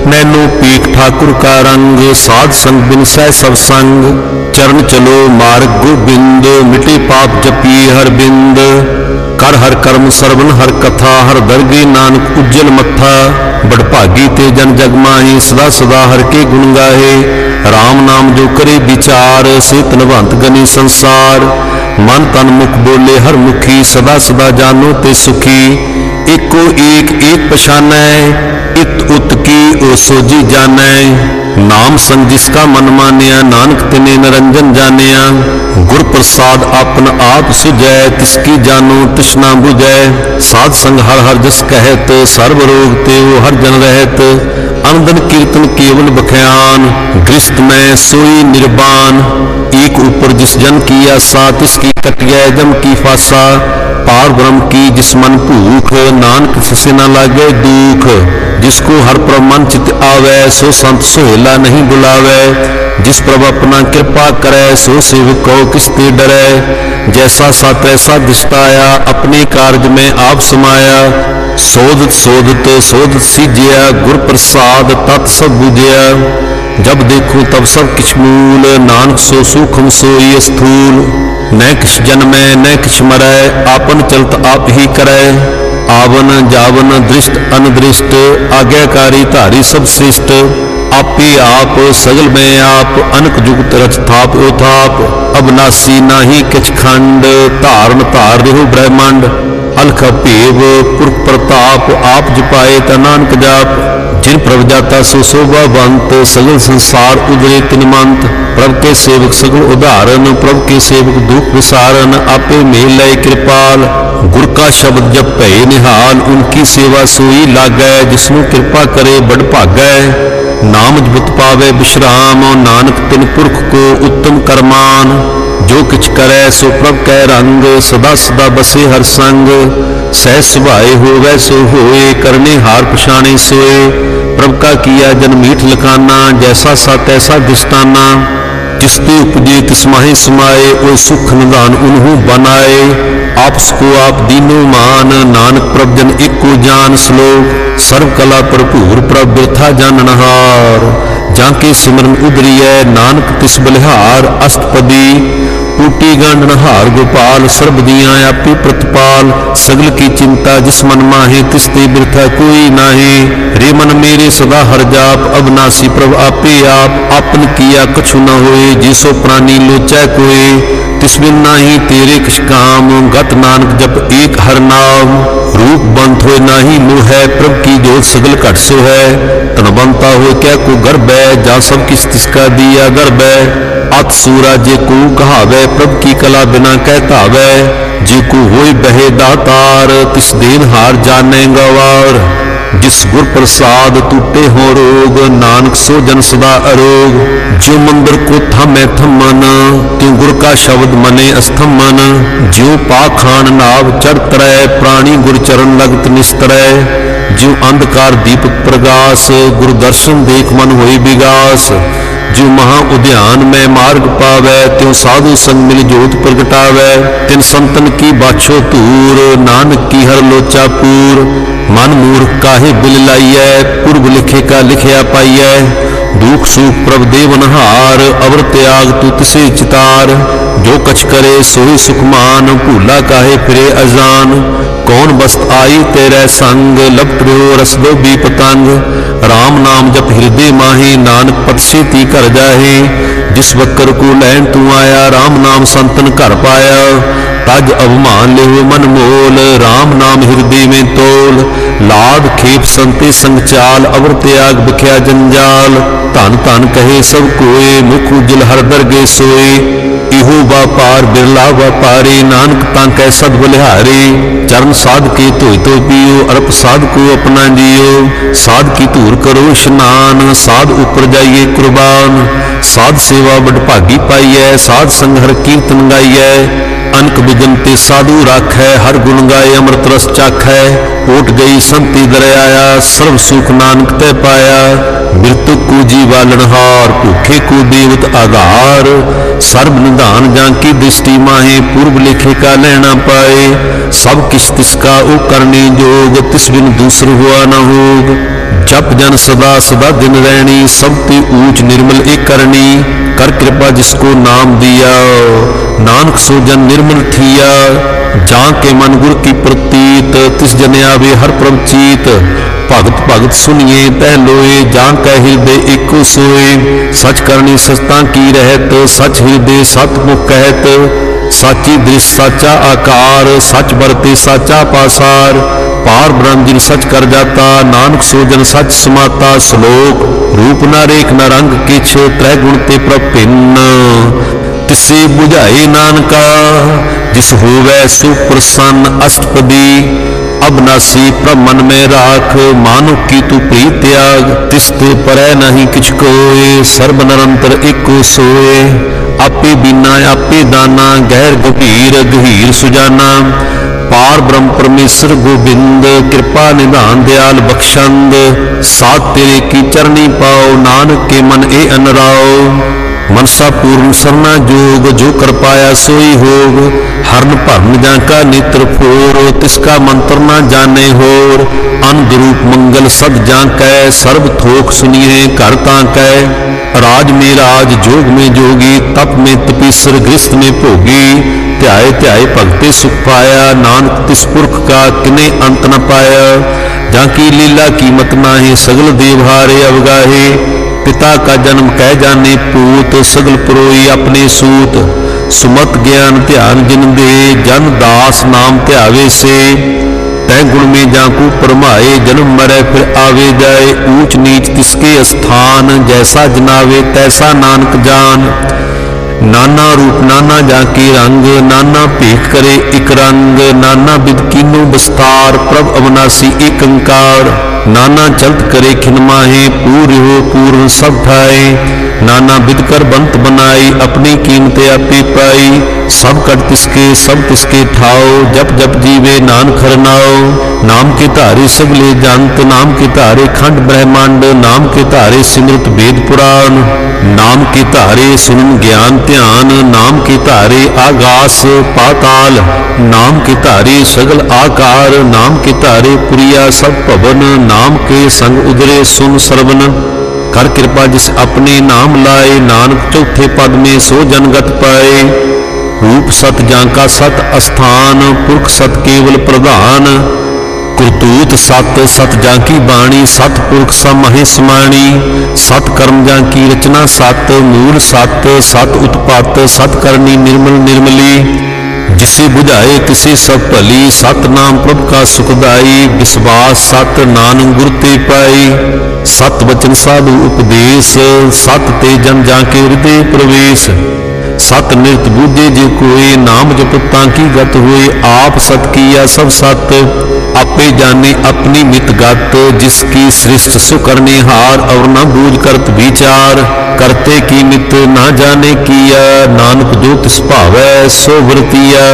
नैनो पीठ ठाकुर का रंग, साध संग बिन सह सब संग। चरण चलो मार्ग गोबिंद, मिटे पाप जपी हर बिंद। कर हर कर्म सरवन हर कथा, हर दरगे नानक उज्जल मत्था। बड़भागी ते जन जग माही, सदा सदा हर के गुण गाहे। राम नाम जो करे विचार, से तनवंत गनी संसार। मन तन मुख बोले हर मुखी, सदा सदा जानो ते सुखी। एको एक एक पछानै, इत उत की ओ सोजी जानै। नाम संग जिसका मन मानिया, नानक तिने निरंजन जानिया। गुर प्रसाद आपन आप सुझै, तिसकी जानो तृष्णा बुझै। साध संग हर हर जस कहत, सर्व रोग तेओ हर जन रहत। अनदन कीर्तन केवल बख्यान, गृहस्थ में सोई निर्वाण। एक ऊपर जिस जन की आशा, तिसकी कटिया जम की फासा। पार ब्रह्म की जिस मन भूख, नानक तिसे न लागे दुख। जिसको हर प्रभ मन चित आवे, सो संत सोहेला नहीं बुलावे। जिस प्रभ अपना कृपा करे, सो सेवक को किसते डरे। जैसा सा तैसा दिशताया, अपने कार्य में आप समाया। सोधत सोधत सोधत सीजिया, गुर प्रसाद तत् सब बुझिया। जब देखो तब सब किछ मूल, नानक सो सूक्ष्म सोई स्थूल। न किछ जन्मै न किछ मरै, आपन चलत आप ही करै। आवन जावन दृष्ट अनदृष्ट, आज्ञाकारी धारी सब श्रेष्ठ। आपे आप सगल में आप, अनक जुगत रच थाप ओ थाप। अबनासी नाही किछ खंड, धारण धार रेहु ब्रह्मांड। अलख भेव पुरख प्रताप, आप जपाए ता नानक जाप। जिन प्रभ जाता सो शोभावंत, सगल संसार उदरे तिनमंत। प्रभ के सेवक सगल उदाहरण, प्रभ के सेवक दुख विसारन। आपे मेल लय कृपाल, गुर का शब्द जब भय निहाल। उनकी सेवा सोई लागै, जिसनु कृपा करे बड़ भागै। नाम जपत पावे विश्राम, नानक तिन पुरख को उत्तम करमान। जो किछ करे सो प्रभ कै रंग, सदा सदा बसे हर संग। सह सुभाए होवै सो होए, करने हार पछाणे सोए। प्रभ का किया जन मीठ लखाना, जैसा सा तैसा दिष्टाना। जिसते उपजे तिस माहि समाए, ओ सुख निदान उन्हु बनाए। आपस को आप दीनो मान, नानक प्रभ जन एको जान। श्लोक सर्व कला भरपूर प्रभ बिरथा जाननहार। जाके सिमरन उदरियै, नानक तिस बलिहार। अष्टपदी टूटी गांड नहार गोपाल, सर्ब दियां आपी प्रतिपाल। सगल की चिंता जिस मन माहे, तिस ते बिरथा कोई नाहे। रे मन मेरे सदा हर जाप, अबनासी प्रभ आपे आप। आपन किया कछु न होए, जिसो प्राणी लोचै कोय। तिस बिन नाही तेरे किछ काम, गत नानक जप एक हर नाम। रूप बंत होए नाही मोह है, प्रभ की जोत सगल घट सो है। तन बनता हो क्या को गर्भ है, जा सब किस तिसका दिया गर्भ है। अत सूरा जे को कहावै, प्रभ की कला बिना कहता वै। जे को होय बहे दातार, तिस देन हार जाने गवार। जिस गुर प्रसाद टूटे हो रोग, नानक सो जन सदा अरोग। जो मंदिर को थमै थमन, त्यों गुर का शब्द मने अस्थमन। ज्यों पाखान नाव चढ़ तरै, प्राणी गुर चरण लगत निस्तरै। ज्यों अंधकार दीपक प्रगास, गुरु दर्शन देख मन होई विगास। जो महा उद्यान में मार्ग पावै, त्यों साधु संग मिल जोत प्रगटावै। तिन संतन की बाछो तूर, नानक की हर लोचा पूर। मन मूर्ख काहे बिल लाइयै, पूर्व लिखे का लिखया पाइयै। दुख सुख प्रभ देवनहार, अवर त्याग तू तिसे चितार। जो कछ करे सोई सुखमान, भूला काहे फिरे अजान। कौन बस्त आई तेरे संग, लपट रहो रस दो भी पतंग। राम नाम जप हृदय माही, नानक पद से ती कर जाहे। जिस बकर को लैन तू आया, राम नाम संतन कर पाया। तज अवमान ले मन मोल, राम नाम हृदय में तोल। लाभ खेप संते संग चाल, अवर त्याग बिख्या जंजाल। धन धन कहे सब कोय, मुख उज्जल हर दरगे सोए। इहो व्यापार बिरला व्यापारी, नानक तांकै सद बलिहारी। चरण साध के धोई तो पियो, अरप साध को अपना जियो। साध की धूर करो स्नान, साध ऊपर जाइए कुर्बान। साध सेवा बडभागी पाइयै, साध संग हर कीर्तन गाइयै। अनक बिगन ते साधु राखै, हर गुण गाए अमृत रस चाखै। ओट गई संति दरयाया, सर्व सुख नानक तै पाया। मृत्यु को जीवालनहार, भूखे को देवत आधार। सर्व निधान जांकी दृष्टि माहे, पूर्व लेखे का लेना पाए। सब किस तिसका ओ करने जोग, तिस बिन दूसर हुआ न होग। जप जन सदा सदा दिन रहनी, सब ते ऊंच निर्मल एक करनी। कर कृपा जिसको नाम दिया, नानक सो जन निर्मल थिया। जाके मन गुर की प्रतीत, तिस जन आवे हर प्रभ चीत। भगत भगत सुनिए तह लोए, जाके हृदय एको सोए। सच करनी सस्ता की रहत, सच हृदय सतमुख कहत। साची दृश साचा आकार, सच बरते साचा पासार। पार ब्रह्म जिन सच कर जाता, नानक सो जन सच समाता। श्लोक रूप न रेख न रंग किछ, त्रै गुण ते प्रभिन्न। तिसे बुझाए नानका, जिस होवै सो प्रसन्न। अष्टपदी अबनासी प्रमन में राख, मानो की तू प्रीत त्याग। तिसते परै नहीं किछ कोय, सर्ब निरंतर एको सोए। आपे बिना आपे दाना, गहर गभीर गहीर सुजाना। पार ब्रह्म परमेश्वर गोबिंद, कृपा निधान दयाल बख्शंद। साथ तेरे की चरनी पाओ, नानक के मन ए अनराओ। मनसा पूर्ण सरना जोग, जो कर पाया सोई होग। हरन भरन जाका नेत्र फोर, तिसका मंत्र न जाने होर। अनंद रूप मंगल सद जाकै, सर्व थोक सुनिए घर ताकै। राज में राज जोग में जोगी, तप में तपीसर गृहस्थ में भोगी। ध्याय ध्याय भगते सुख पाया, नानक तिस पुरख का किने अंत न पाया। जाकी लीला कीमत नाहे, सगल देवहारे अवगाहे। पिता का जन्म कह जाने पूत, सगल पुरोई अपने सूत। सुमत ज्ञान ध्यान जिन दे, जन दास नाम ध्यावे से। तय गुण में जाकू परमाए, जन्म मरै फिर आवे जाए। ऊंच नीच तिसके स्थान, जैसा जनावे तैसा नानक जान। नाना रूप नाना जाके रंग, नाना भेख करे इक रंग। नाना बिद कीनो विस्तार, प्रभ अविनाशी एक अंकार। नाना चलत करे खिन माहे, पूर्य हो पूर्ण सब ठाए। नाना बिद कर बंत बनाई, अपनी कीमत आपे पाई। सब कट तिसके सब तिसके ठाओ, जप जप जीवे नानक हरनाओ। नाम के धारे सगले जंत, नाम के धारे खंड ब्रह्मांड। नाम के धारे सिमृत वेद पुराण, नाम के धारे सुन ज्ञान ध्यान। नाम के धारे आगास पाताल, नाम के धारे सगल आकार। नाम के धारे पुरिया सब भवन, नाम के संग उदरे सुन सरवन। कर कृपा जिस अपने नाम लाए, नानक चौथे पद में सो जनगत पाए। रूप सत जांका सत अस्थान, पुरख सत केवल प्रधान। करतूत सत सत जांकी बाणी, सत पुरख समहि समाणी। सत कर्म जांकी रचना सत, मूल सत सत उत्पत्त। सत करनी निर्मल निर्मली, जिसे बुझाए तिसे सब भली। सत नाम प्रभु का सुखदाई, विश्वास सत नानक गुर ते पाई। सत वचन साधु उपदेश, सत ते जन जाके हृदय प्रवेश। सत निरत बूझे जे कोई, नाम जपत तांकी गत होए। आप सत किया सब सत, आपे जाने अपनी मित गत। जिसकी सृष्ट सो करने हार, और न बूझ करत विचार। करते की मित ना जाने किया, नानक जो तिस भावै सो वरतिया।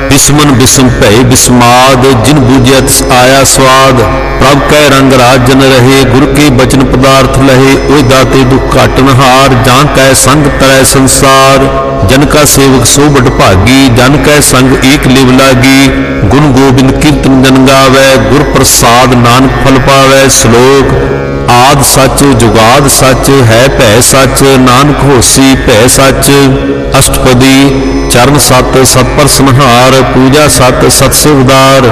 बिस्मन बिस्म भय बिस्माद, जिन बूझिया तिस आया स्वाद। प्रभ कै रंग राज जन रहे, गुर के बचन पदार्थ लहे। ओय दाते दुख काटन हार, जां कै संग तरह संसार। जन का सेवक सो बड़ भागी, जन कै संग एक लिव लागी। गुण गोबिंद कीर्तन जन गावै, गुर प्रसाद नानक फल पावै। श्लोक आद सच जुगाद सच, है भै सच। नानक होसी भै सच। अष्टपदी चरण सत सतपर संहार, पूजा सत सत सेवदार।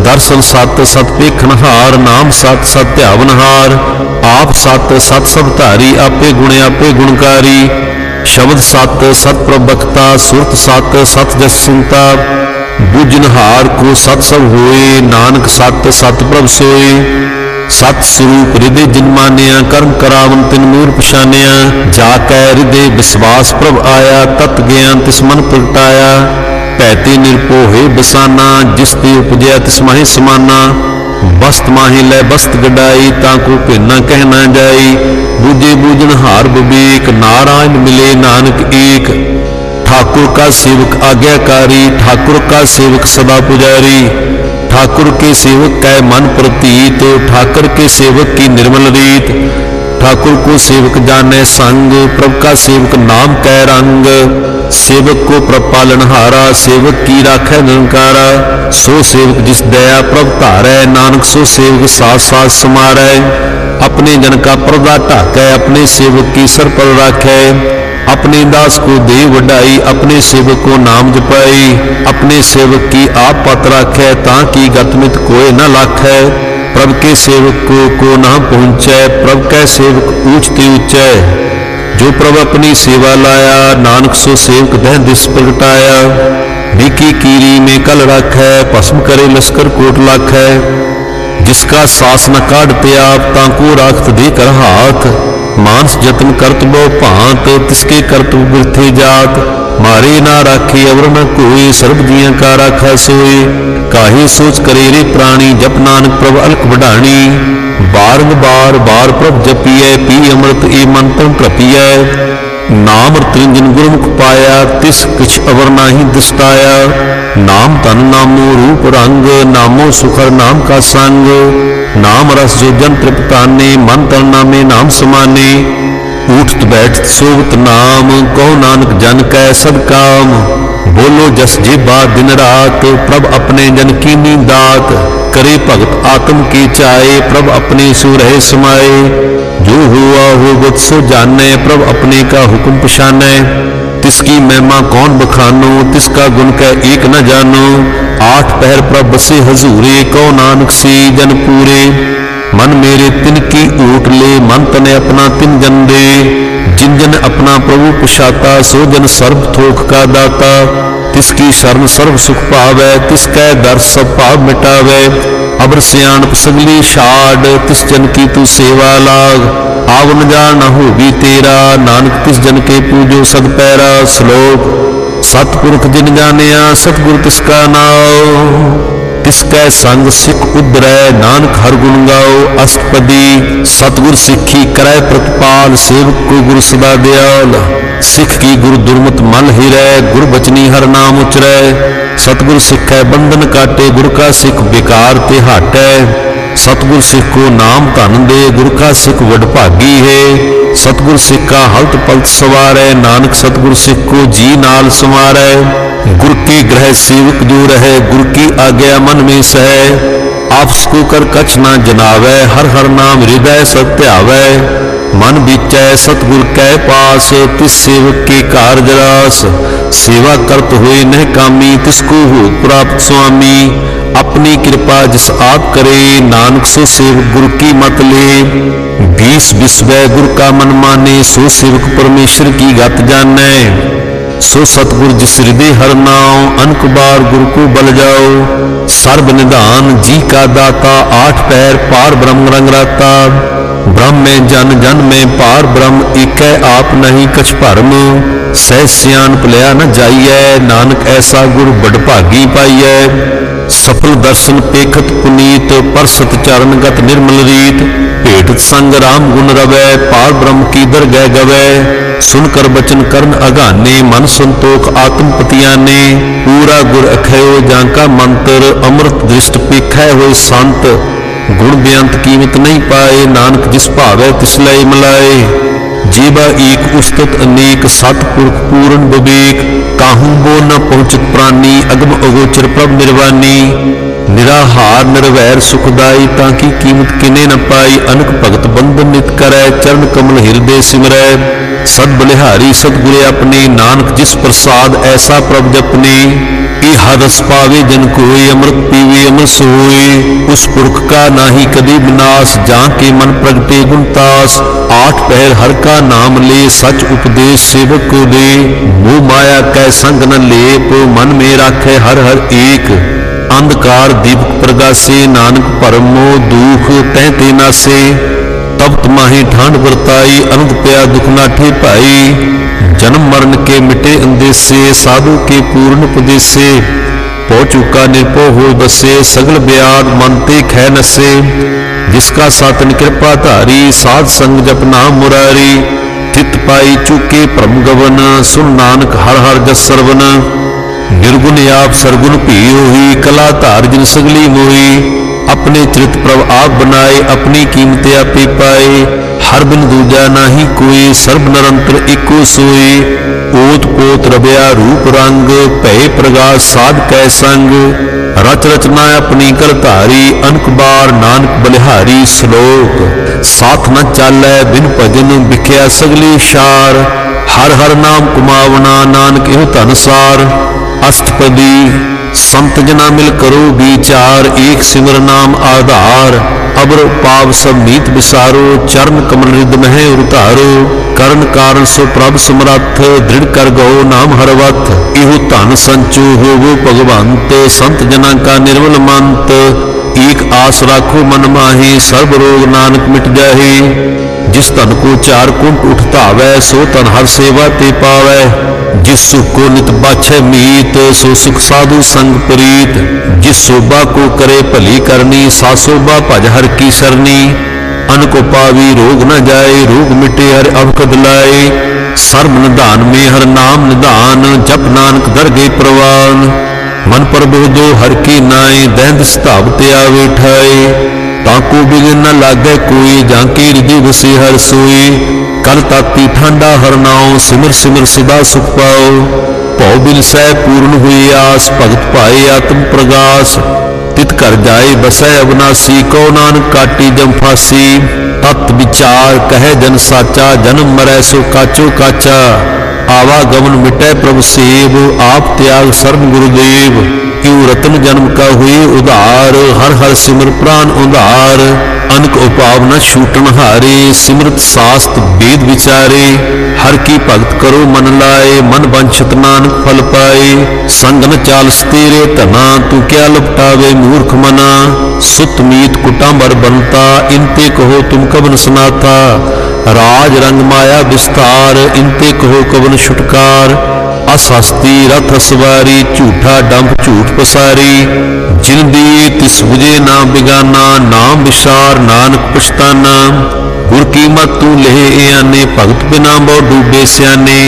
दर्शन सत सत पेखनहार, नाम सत सत ध्यावनहार। आप सत सत सब धारी, आपे गुण आपे गुणकारी। शब्द सत सत प्रभक्ता, सुरत सत सत जस सुनता। बुझनहार को सत सब होए, नानक सत सत प्रभ सोए। सत स्वरूप हृदय जिन मानिया, कर्म करावन तिन मूर पछानिया। जाकै हृदय विश्वास प्रभ आया, तत् ज्ञान तिस मन प्रगटाया। पैते निरपोहे बसाना, जिस ते उपजया तिस माहि समाना। बस्त माहि लै बस्त गडाई, ताको भेना कह ना जाई। बूझे बूझन हार विवेक, नारायण मिले नानक एक। ठाकुर का सेवक आज्ञाकारी, ठाकुर का सेवक सदा पुजारी। ठाकुर के सेवक कै मन प्रतीत, ठाकुर के सेवक की निर्मल रीत। ठाकुर को सेवक जाने संग, प्रभ का सेवक नाम कै रंग। सेवक को प्रभ पालनहारा, सेवक की राखै निरंकारा। सो सेवक जिस दया प्रभ धारै, नानक सो सेवक साथ साथ समारै। अपने जन का पर्दा ढाकै, अपने सेवक की सर पर राखै। अपने दास को दे वडाई, अपने सेवक को नाम जपाई। अपने सेवक की आप पत राखै, ताकि गतमित कोय न लाखै। प्रभ के सेवक को ना पहुँचै, प्रभ कै सेवक ऊंचते ऊंचै। जो प्रभ अपनी सेवा लाया, नानक सो सेवक दह दिस प्रगटाया। भिकी कीरी में कल राखै, भस्म करे लश्कर कोट लाखै। जिसका सास न काढ़ते आप, ताको राखत दे कर हाथ। मानस जतन करत बहु भांत, तिसके करत बिरथे जात। मारे ना राखे अवर न कोई, सर्ब जियां का राखा सोए। काहे सोच करे रे प्राणी, जप नानक प्रभ अलख बढ़ानी। बारंबार बार प्रभ जपिए, पी अमृत ए मन तन ट्रपिए। नाम त्रिंजन गुरमुख पाया, तिस किछ अवर नाही दिसताया। नाम तन नामो रूप रंग, नामो सुखर नाम का संग। नाम रस जो जन तृप्ताने, मन तन नामे नाम समाने। उठत बैठत सोवत नाम, कहो नानक जन कै सब काम। बोलो जस जे बात दिन रात, प्रभ अपने जन की दात। करे भगत आत्म की चाहे, प्रभ अपने सो रहे समाये। जो हुआ हो गत सो जाने, प्रभ अपने का हुक्म पछानै। तिसकी महिमा कौन बखानो, तिसका गुण कह एक न जानो। आठ पहर प्रभ बसे हजूरे, कहो नानक से जन पूरे। मन मेरे तिन की ऊट ले, मन तने अपना तिन जन दे। जिन जन अपना प्रभु पछाता, सो जन सर्व थोक का दाता। तिसकी शरण सर्व सुख पावै, तिसकै दर सब पाप मिटावै। अबर सियाणप सगली छाड़, तिस जन की तू सेवा लाग। आवन जान न होगी तेरा, नानक तिस जन के पूजो सद पैरा। श्लोक सतपुरख जिन जानिया, सतगुर तिसका नाम। तिसकै संग सिख उधरै, नानक हर गुण गाओ अष्टपदी। सतगुर सिखी करै प्रतिपाल, सेवक को गुरु सदा दयाल। सिख की गुरु दुर्मत मल हिरै, गुर बचनी हर नाम उचरै। सतगुर सिखै बंधन काटे, गुर का सिख बेकार ते हाटै। सतगुर सिख को नाम धन दे, गुर का सिख वडभागी है। सतगुर सिख का हलत पलत सवारै, नानक सतगुर सिख को जी नाल संवारै। गुर के ग्रह सेवक जो रहे, गुर की आज्ञा मन में सहै। आपस को कर कछ ना जनावै, हर हर नाम हृदय सत्यावै। मन बीचै सतगुर कै पास, तिस सेवक के कारज रास। सेवा करत हुए नह कामी, तिसको हो प्राप्त स्वामी। अपनी कृपा जिस आप करे, नानक सो सेवक गुरु की मत ले। 20 विश्वै गुरु का मन माने, सो सेवक परमेश्वर की गत जानै। सो सतगुर जिस हृदय हर नाम, अनक बार गुरु को बल जाओ। सर्व निधान जी का दाता, 8 पहर पार ब्रह्म रंग राता। ब्रह्म में जन, जन में पार ब्रह्म, एकै आप नहीं कछ भरम। सह सियान भलिया न जाइयै, नानक ऐसा गुरु बडभागी पाइयै। सफल दर्शन पेखत पुनीत, पर सत चरण गत निर्मल रीत। भेटत संग राम गुण रवै, पार ब्रह्म की दरगह गवै। सुनकर बचन करन अगाने, मन संतोख आत्म पतियाने। पूरा गुर अखयो जांका मंत्र, अमृत दृष्ट पेखै होए संत। गुण बेअंत कीमत नहीं पाए, नानक जिस भावै तिस लय मिलाए। जीवा एक उस्तत अनेक, सतपुरख पूर्ण विवेक। काहू बो न पहुँचत प्राणी, अगम अगोचर प्रभ निर्वाणी। निराहार निर्वैर सुखदाई, ताकि कीमत किने न पाई। अनक भगत बंधन नित करै, चरण कमल हृदय सिमरै। सद बलिहारी सतगुरे अपने, नानक जिस प्रसाद ऐसा प्रभ जपने। हर रस पावे जन कोय, अमृत पीवे अमृत सोए। उस पुरख का नाही कदी विनाश, जां के मन प्रगटे गुणतास। 8 पहर हर का नाम ले, सच उपदेश सेवक को दे। मोह माया कै संग न लेप, मन में राखे हर हर एक। अंधकार दीपक प्रगासे, नानक परम मोह दुख तह ते नासे। तब तमाही ठांड बरताई, अनंत पया दुख नाठे भाई। जन्म मरण के मिटे अंदेसे, साधु के पूर्ण उपदेसे। पौ चुका निर्भो हो बसे, सगल ब्याद मन ते खै नसे। जिसका सातन कृपा धारी, साध संग जप नाम मुरारी। चित पाई चुके परम गवन, सुन नानक हर हर जस सरवन। निर्गुण आप सरगुण भी होई, कला धार जिन सगली मोई। अपने चरित प्रभ आप बनाए, अपनी कीमत आपे पाए। हर बिन दूजा नाही कोई, सर्ब निरंतर एको सोई। ओत पोत रबिया रूप रंग, भय प्रगास साध कै संग। रच रचना अपनी कर धारी, अनक बार नानक बलिहारी। श्लोक साथ न चालै बिन भजन, बिख्या सगली शार। हर हर नाम कुमावना, नानक एहो धन सार। अष्टपदी संत जना मिल करो विचार, एक सिमर नाम आधार। अबर पाव सब मीत विसारो, चरण कमल रिद मह उतारो। करण कारण सो प्रभ समरथ, दृढ़ कर गो नाम हरवथ। इहु धन संचो होवो भगवंत, संत जना का निर्मल मंत। एक आस राखो मन माही, सर्व रोग नानक मिट जाहे। जिस तन को चार कुंट उठ धावै, सो तन हर सेवा ते पावै। जिस सुख को नित बाछै मीत, सो सुख साधु संग प्रीत। जिस शोभा को करे भली करनी, सा शोभा भज हर की सरनी। अन को पावी रोग न जाए, रोग मिटे हर अवकद लाए। सर्व निधान में हर नाम निधान, जप नानक दरगे प्रवान। मन प्रभु दो हर की नाए, दैंद सिधाव ते आवे ठाए। ताको बिघन न लागे कोई, जाकी रिधि बसे हर सोई। कल ताती ठांडा हर नाओ, सिमर सिमर सदा सुख पाओ। भौ बिन सह पूर्ण हुई आस, भगत पाए आत्म प्रगास। तित कर जाए बसै अविनाशी, कौ नानक काटी जम फांसी। तत् विचार कहे जन साचा, जन्म मरै सो काचो काचा। आवागमन मिटै प्रभु सेव, आप त्याग शरण गुरुदेव। क्यों रतन जन्म का हुए उधार, हर हर सिमर प्राण उधार। अनक उपाव न छूटन हारे, सिमरत शास्त्र वेद विचारे। हर की भगत करो मन लाए, मन वंछित नानक फल पाए। संग न चालस तेरे तना, तू क्या लपटावे मूर्ख मना। सुत मीत कुटांबर बनता, इनते कहो तुम कबन सनाथा। राज रंग माया विस्तार, इनते कहो कबन छुटकार। असहस्ती रथ सवारी, झूठा डंभ झूठ पसारी। जिन दिए तिस बुझे ना बिगाना, नाम विसार नानक पछताना। गुर की मत तू लेहे आने, भगत बिना बहु डूबे स्याने।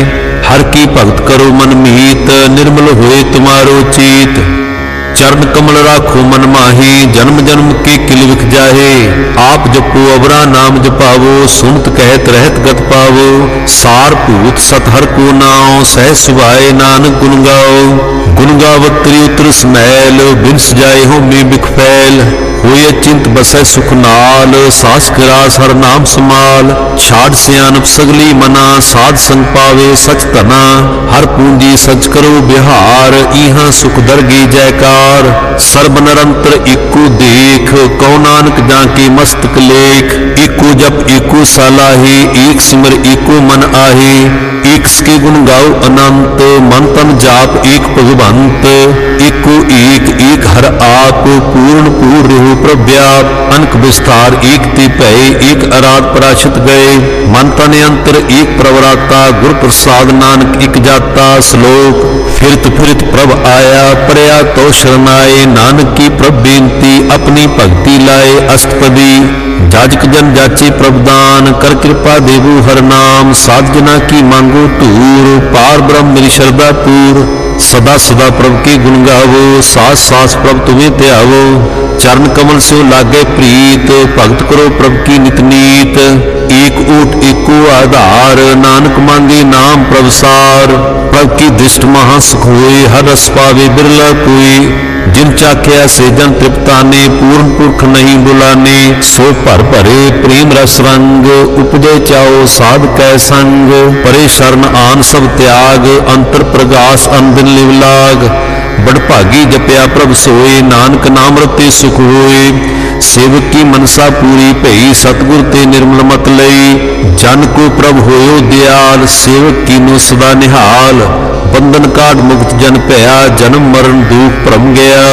हर की भगत करो मन मीत, निर्मल होए तुम्हारो चीत। चरण कमल राखो मन माही, जन्म जन्म के किल विख जाहे। आप जपो अवरा नाम जपावो, सुनत कहत रहत गत पावो। सार भूत सत हर को नाओ, सह सुभाए नानक गुन गाओ। गुन गावत त्रि उतर समैल, बिन सजाए हो में बिख फैल। होए चिंत बसै सुख नाल, सास किरास हर नाम समाल। छाड़ सियानप सगली मना, साध संग पावे सच तना। हर पूंजी सच करो बिहार, इहां सुख दरगी जयकार। सर्ब निरंतर एको देख, कौ नानक जाके मस्तक लेख। एको जप एको सलाहे, एक सिमर एको मन आहे। एक सके गुण गाओ अनंत, मन तन जाप एक भगवंत। एको एक हर आप, पूर्ण पूर्ण हो प्रव्याप। अनक विस्तार एक ते भय, एक अराध पराशित गए। मन तन अंतर एक प्रवराता, गुर प्रसाद नानक एक जाता। श्लोक फिरत फिरत प्रभ आया, परया तो शरणाए। नानक की प्रभ बेनती, अपनी भक्ति लाए। अष्टपदी जाजक जन जाचे प्रभदान, कर कृपा देवो हर नाम। साध जना की मांगो तूर, पार ब्रह्म मेरी श्रद्धा पूर। सदा सदा प्रभ के गुण गावो, सास सास प्रभ तुम्हें त्यावो। चरण कमल से लागे प्रीत, भगत करो प्रभ की नित नीत। एक ओट एको आधार, नानक मांगे नाम प्रभ सार। प्रभ की दृष्ट महा सुख होए, हर रस पावे बिरला कोई। जिन चाख्या से जन तृप्ताने, पूर्ण पुरख नहीं बुलाने। सो भर भरे प्रेम रस रंग, उपजे चाओ साध कै संग। परे शरण आन सब त्याग, अंतर प्रगास अनदिन लिव लाग। बड़ भागी जपया प्रभ सोए, नानक नाम रते सुख होए। सेवक की मनसा पूरी भई, सतगुर ते निर्मल मत लई। जन को प्रभ होयो दयाल, सेवक कीनो सदा निहाल। बंधन काट मुक्त जन भया, जन्म मरण दुख भ्रम गया।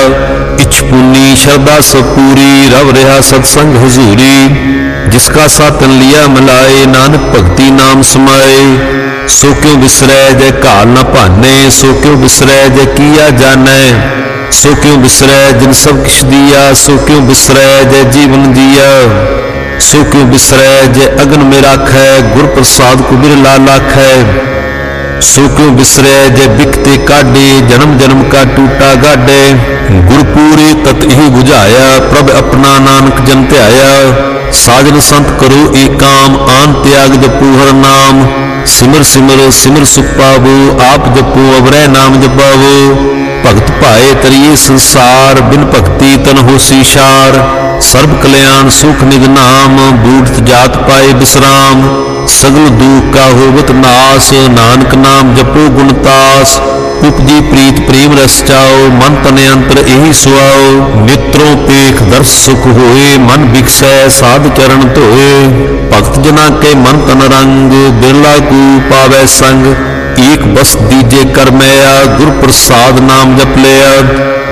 इछ पुनी श्रद्धा सब पूरी, रव रहा सत्संग हजूरी। जिसका सातन लिया मिलाए, नानक भक्ति नाम समाए। सो क्यों बिसरै जय काल न भाने, सो क्यों बिसरै जय किया जानै। सो क्यों बिसरै जिन सब किछ दिया, सो क्यों बिसरै जय जीवन जिया। सो क्यों बिसरै जय अगन में राखै, गुर प्रसाद को बिरला लाखै। सो क्यों बिसरै जय बिकते काढे, जन्म जन्म का टूटा गाडे। गुरपूरे तत ही बुझाया, प्रभ अपना नानक जन ध्याया। साजन संत करो एक काम, आन त्याग जपो हर नाम। सिमर सिमर सिमर सुख पावो, आप जपो अवरै नाम जपावो। भगत भाए तरिए संसार, बिन भक्ति तन होसी शार। सर्व कल्याण सुख निज नाम, बूढ़ जात पाए विश्राम। सगल दुख का होवत नास, नानक नाम जपो गुणतास। उपजी प्रीत प्रेम रस चाओ, मन तन अंतर यही सुआओ। नेत्रों पेख दर्श सुख होए, मन बिकसै साध चरण धोए। भगत जना के मन तन रंग, बिरला को पावै संग। एक बस दीजे कर मैया, गुर प्रसाद नाम जप लिया।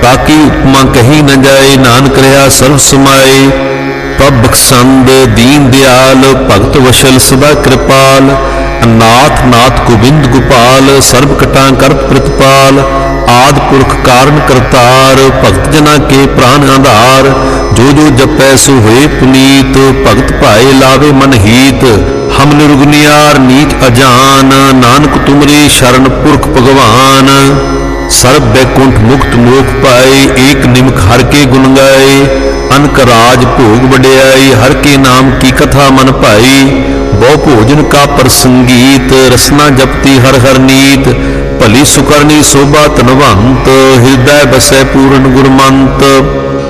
ताकि उपमा कही न जाए, नानक रहा सर्व समाए। प्रभ बख्शंद दीन दयाल, भगत वशल सदा कृपाल। नाथ नाथ गोविंद गोपाल, सर्व कटा कर प्रतिपाल। आद पुरख कारण करतार, भगत जना के प्राण आधार। जो जो जपै सो होए पुनीत, भगत भाए लावे मन हीत। हम निर्गुनियार नीच अजान, नानक तुमरे शरण पुरख भगवान। सर्व बैकुंठ मुक्त मोख पाए, एक निमक हर के गुण गाए। अनक राज भोग बड़ियाई, हर के नाम की कथा मन पाई। बहु भोजन का प्रसंगीत, रसना जपती हर हर नीत। भली सुकरनी शोभा तनवंत, हृदय बसै पूर्ण गुरमंत।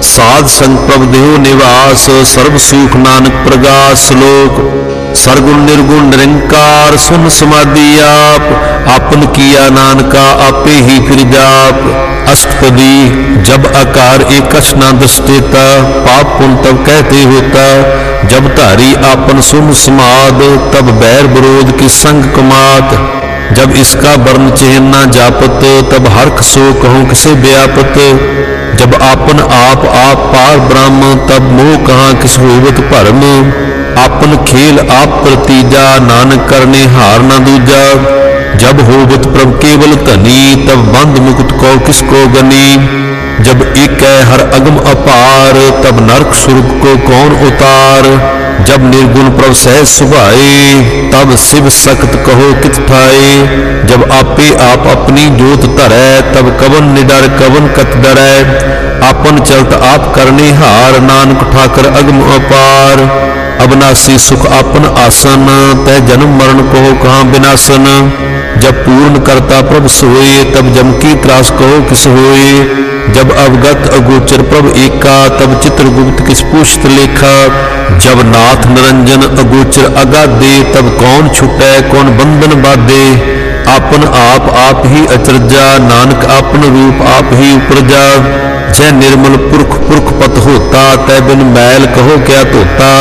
साध संग प्रभ देहो निवास, सर्व सुख नानक प्रगास। श्लोक सरगुण निर्गुण निरंकार, सुन समाधि आप। आपन किया नानका आपे ही फिर जाप। अष्टपदी जब आकार एक न दृष्टेता, पाप पुन तब कहते होता। जब धारी आपन सुन समाद, तब बैर विरोध की संग कमात। जब इसका वर्ण चिन्ह न जापत, तब हर्ख सो कहूँ किसे व्यापत। जब आपन आप पार ब्रह्म, तब मोह कहाँ किस होवत भरम। आपन खेल आप प्रतीजा, नानक करने हार न दूजा। जब होवत प्रभ केवल धनी, तब बंद मुकुट को किसको गनी। जब एक है हर अगम अपार, तब नरक सुरग को कौन उतार। जब निर्गुण प्रभ सहज सुभाए, तब शिव सख्त कहो कित ठाए। जब आपे आप अपनी जोत धरै, तब कवन निडर कवन कत डरै। आपन चलत आप करने हार, नानक ठाकर अगम अपार। अविनाशी सुख आपन आसन, तय जन्म मरण को कहाँ विनाशन। जब पूर्ण करता प्रभ सोए, तब जम की त्रास कहो किस होए। जब अवगत अगोचर प्रभ एका, तब चित्रगुप्त किस पुष्ट लेखा। जब नाथ निरंजन अगोचर अगाधे, तब कौन छुटै कौन बंधन बाधे। आपन आप ही अचरजा, नानक आपन रूप आप ही उपरजा। जय निर्मल पुरख पुरख पत होता, तय बिन मैल कहो क्या धोता।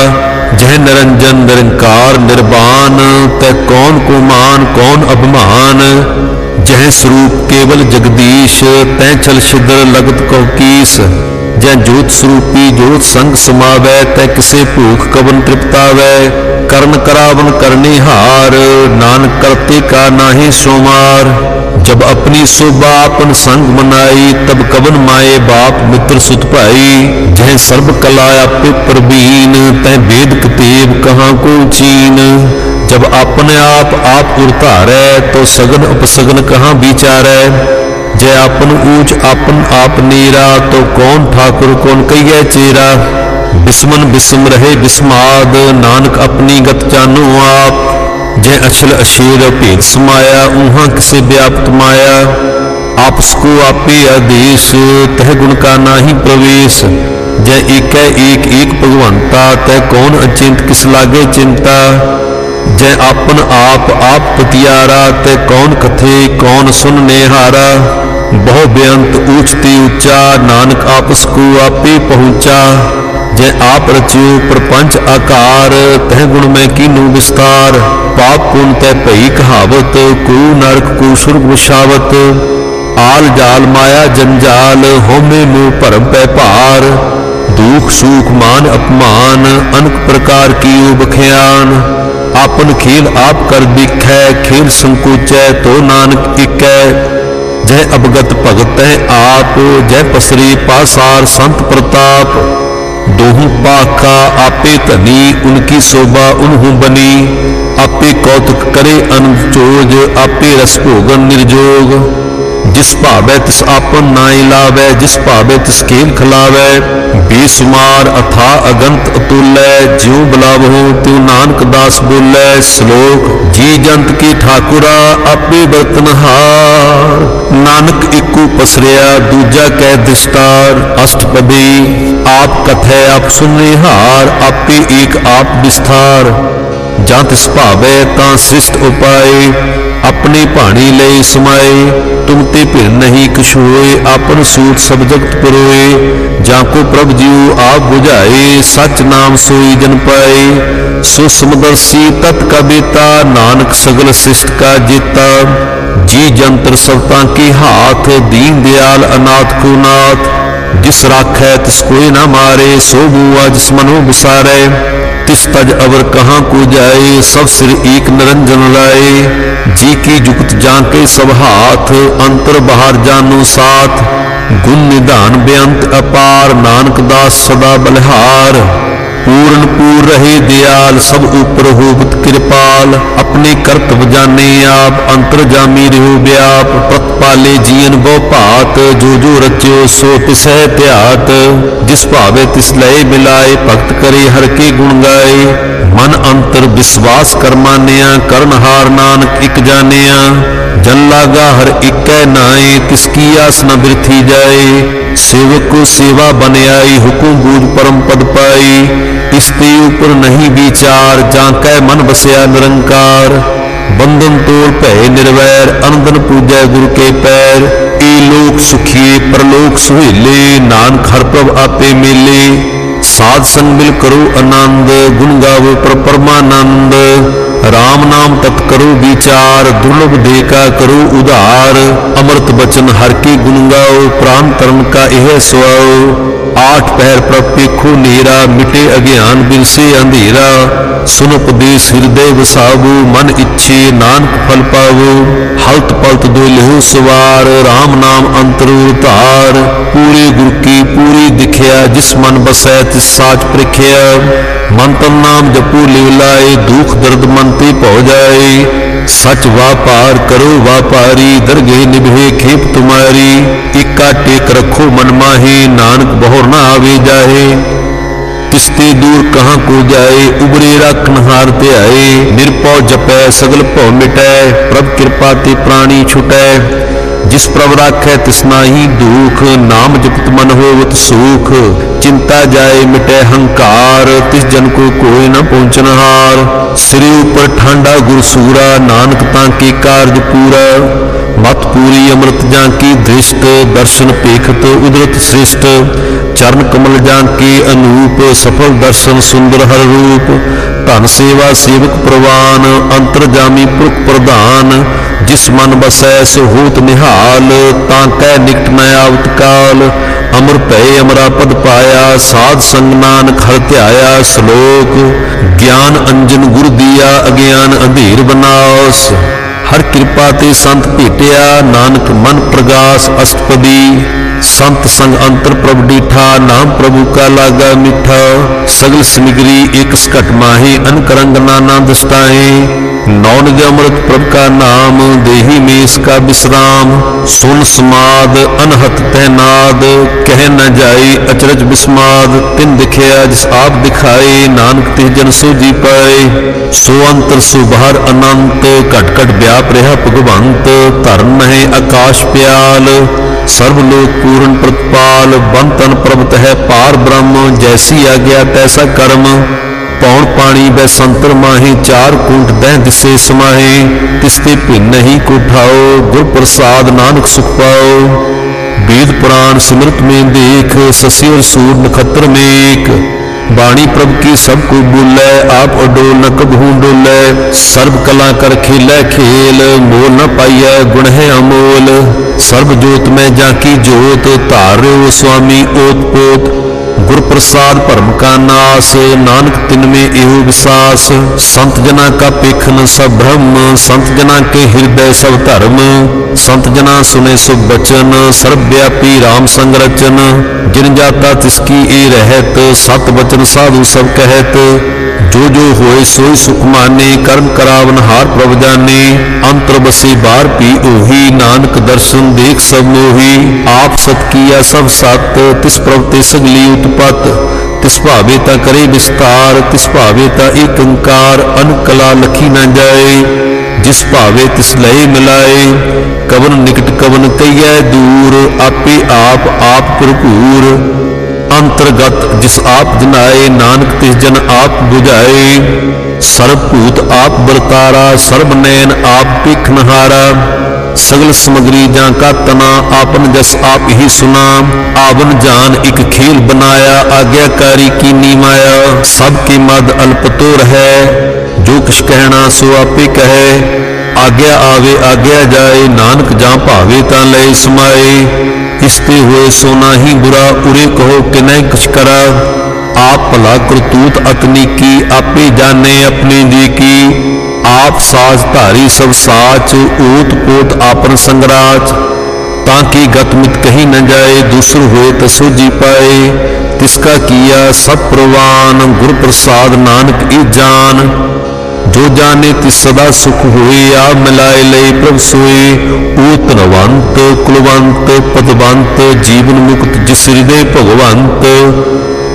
जय निरंजन निरंकार निर्वाण, तय कौन को मान कौन अभिमान। जय स्वरूप केवल जगदीश, तय चल छिद्र लगत कौ कीस। जय ज्योत स्वरूपी ज्योत संग समावै, तय किसे भूख कवन तृप्तावै। करण करावन करने हार, नानक करते का नाहि सोमार। जब अपनी शोभा अपन संग मनाई, तब कवन माए बाप मित्र सुत भाई। जय सर्व कला आपे प्रवीण, तय वेद कतेब कहाँ को चीन। जब अपने आप उरतारै, तो सगन उपसगन कहाँ विचारै। जय आपन ऊंच आपन आप नीरा, तो कौन ठाकुर कौन कहिए चेरा। बिस्मन बिस्म रहे बिस्माद, नानक अपनी गत जानो आप। जय अचल अशेर भेद समाया, ऊहा किसे व्याप्त माया। आपस को आपे आदेश, तह गुण का नाही प्रवेश। जय एक भगवंता, तह कौन अचिंत किस लागे चिंता। जय आपन आप पतियारा, तय कौन कथे कौन सुनने हारा। बहु बेअंत ऊंचती ऊंचा, नानक आपस को आपे पहुंचा। जै आप रचियो प्रपंच आकार, तह गुण में कीनू विस्तार। पाप पुण्य तै भई कहावत, को नरक को सुर्ग विशावत। आल जाल माया जंजाल, होमे मोह भरम पै भार। दुख सुख मान अपमान, अनेक प्रकार की बख्यान। आपन खेल आप कर दिखै, खेल संकोचै तो नानक इकै। जय अवगत भगत तह आप, जय पसरे पासार संत प्रताप। दोहू पाखा आपे धनी, उनकी शोभा उन्हू बनी। आपे कौतुक करे अनंत चोज, आपे रस भोगन निर्जोग। जिस भावै तिस आपन नाई लावै, जिस भावै तिस खेल खिलावै। बेसुमार अथा अगंत अतुलै, ज्यों बुलावो त्यों नानक दास बोलै। श्लोक जी जंत की ठाकुरा, आपे बरतनहार। नानक इकू पसरिया, दूजा कै दिस्तार। अष्टपदी आप कथै आप सुनिहार, आपे एक आप विस्तार। जां तिस भावै तां सृष्ट उपाय, अपने भाणी लय समाए। तुम ते भिन्न नहीं कुछ होए, आपन सूत सब जगत पुरोए। जाको प्रभ जीव आप बुझाए, सच नाम सोई जन पाए। सो समदर्शी तत् का बेता, नानक सगल सृष्ट का जेता। जी जंतर सबता के हाथ, दीन दयाल अनाथ को नाथ। जिस राखै तिस कोई न मारे, सो बुआ जिस मनो विसारै। तिस तज अवर कहाँ को जाए, सब सिर एक निरंजन लाए। जी की जुगत जाके सब हाथ, अंतर बाहर जानो साथ। गुण निधान बेअंत अपार, नानक दास सदा बलिहार। पूर्ण पूर रहे दयाल, सब ऊपर होवत कृपाल। अपने कर्तव्य जाने आप, अंतर जामी रहो व्याप। प्रतिपाले जीवन बहु भात, जो जो रच्यो सो तिसै त्यात। जिस भावे तिस लय मिलाए, भक्त करे हर के गुण गाए। मन अंतर विश्वास कर मानिया, करनहार नानक इक जानिया। जन लागा हर इकै नाए, तिसकी आस न बिरथी जाए। सेवक को सेवा बन आई, हुकुम बूझ परम पद पाई। इसते ऊपर नहीं विचार, जाकै मन बसया निरंकार। बंधन तोड़ भय निर्वैर, अनंदन पूजै गुरु के पैर। ए लोक सुखिए परलोक सुहेले, नानक हर प्रभ आपे मेले। साध संग मिल करो आनंद, गुण गावो पर परमानंद। राम नाम तत् करो विचार, दुर्लभ देका करो उधार। अमृत बचन हर के गुण गाओ, प्राण तरण का यह सुआओ। आठ पहर प्रभ पेखो नेरा, मिटे अज्ञान बिरसे अंधेरा। सुन उपदेश हृदय वसावो, मन इच्छे नानक फल पावो। हलत पलत दो लेहो सवार, राम नाम अंतरो तार। पूरे गुरु की पूरी दिखिया, जिस मन बसै तिस साच परिख्या। मन तन नाम जपो लिव लाए, दुख दर्द मन ते भौ जाए। सच व्यापार करो व्यापारी, दरगे निभे खेप तुम्हारी। इक्का टेक रखो मन माहे, नानक बहुर न आवे जाहे। तिसते दूर कहाँ को जाए, उबरे राखनहार ते आए। निरपौ जपै सगल भौ मिटै, प्रभ कृपा ते प्राणी छुटै। जिस प्रभ राखै तिस नाहि दुख, नाम जपत मन होवत सुख। चिंता जाए मिटै हंकार, तिस जन को कोई न पहुँचनहार। सिरे ऊपर ठांडा गुर सूरा, नानक ताके कारज पूरा। मत पूरी अमृत जाकी दृष्ट, दर्शन पेखत उदरत श्रेष्ठ। चरण कमल जाके अनूप, सफल दर्शन सुंदर हर रूप। धन सेवा सेवक प्रवान, अंतर जामी पुरख प्रधान। जिस मन बसै सो होत निहाल, ताकै निकट न आवत काल। अमर भय अमरा पद पाया, साध संग नानक हर ध्याया। श्लोक ज्ञान अंजन गुरु दिया, अज्ञान अंधेर बनास। हर कृपा ते संत भेटिया, नानक मन प्रगास। अष्टपदी संत संग अंतर प्रभ डीठा, नाम प्रभु का लागा मीठा। सगल सिमग्री एक सकट माहे, अनक रंग नाना दस्ताए। नौनिध अमृत प्रभ का नाम, देही में इसका विश्राम। सुन समाद अनहत तैनाद, कह न जाए अचरज विस्माद। तिन दिखया जिस आप दिखाए, नानक तिह जन सो जी पाए। सो अंतर सो बाहर अनंत, घट घट व्याप रहा भगवंत। धर्म है आकाश प्याल, सर्वलोक पूर्ण प्रतिपाल। बन तन प्रभ तह पार ब्रह्म, जैसी आज्ञा तैसा कर्म। पौन पानी बै संतर माहे, चार कूट दह दिसे समाहे। तिसते भिन्न नहीं को ठाओ, गुर प्रसाद नानक सुख पाओ। वेद पुराण सिमरत में देख, शशि और सूर नक्षत्र में एक। बाणी प्रभ की सब को बोलै, आप अडोल न कबहू डोलै। सर्व कला कर खेलै खेल, मोल न पाइयै गुण है अमोल। सर्व जोत में जाकी जोत, धार्यो स्वामी ओत पोत। गुर प्रसाद भरम का नाश, नानक तिन में एहो विसास। संत जना का पेखन सब ब्रह्म, संत जना के हृदय सब धर्म। संत जना सुने सब बचन, सर्वव्यापी राम संग रचन। जिन जाता तिसकी ए रहत, सत बचन साधु सब कहत। जो जो होए सोई सुख माने, कर्म करावन हार प्रभ जाने। अंतर बसे बार पी ओही, नानक दर्शन देख सब मोही। आप सत किया सब सत, तिस प्रभ ते सगली उत्पत। तिस भावे ता करे विस्तार, तिस भावे ता एक अंकार। अनकला लखी न जाए, जिस भावे तिस लय मिलाए। कवन निकट कवन कहिए दूर, आपे आप भरपूर। अंतर्गत जिस आप जनाए, नानक तिस जन आप बुझाए। सर्वभूत आप बरतारा, सर्वनैन आप पेखनहारा। सगल समग्री जां का तना, आपन जस आप ही सुना। आवन जान एक खेल बनाया, आज्ञाकारी की नी माया। सबके मद अल्प तो रहे, जो किछ कहना सो आपे कहे। आज्ञा आवे आज्ञा जाए, नानक जां भावे तां लय समाए। इसते हुए सोना ही बुरा, उरे कहो कि नहीं कुछ करा। आप भला करतूत अतनीकी, आपे जाने अपने जी की। आप साज धारी सब साच, ओत पोत आपन संगराज। ताकि गतमित कहीं न जाए, दूसर हुए तसो जी पाए। तिसका किया सब प्रवान, गुर प्रसाद नानक ई जान। जो जाने तिस सदा सुख हुए, आप मिलाए लय प्रभ सोए। ऊत रवंत कुलवंत पदवंत, जीवन मुक्त जिस हृदय भगवंत।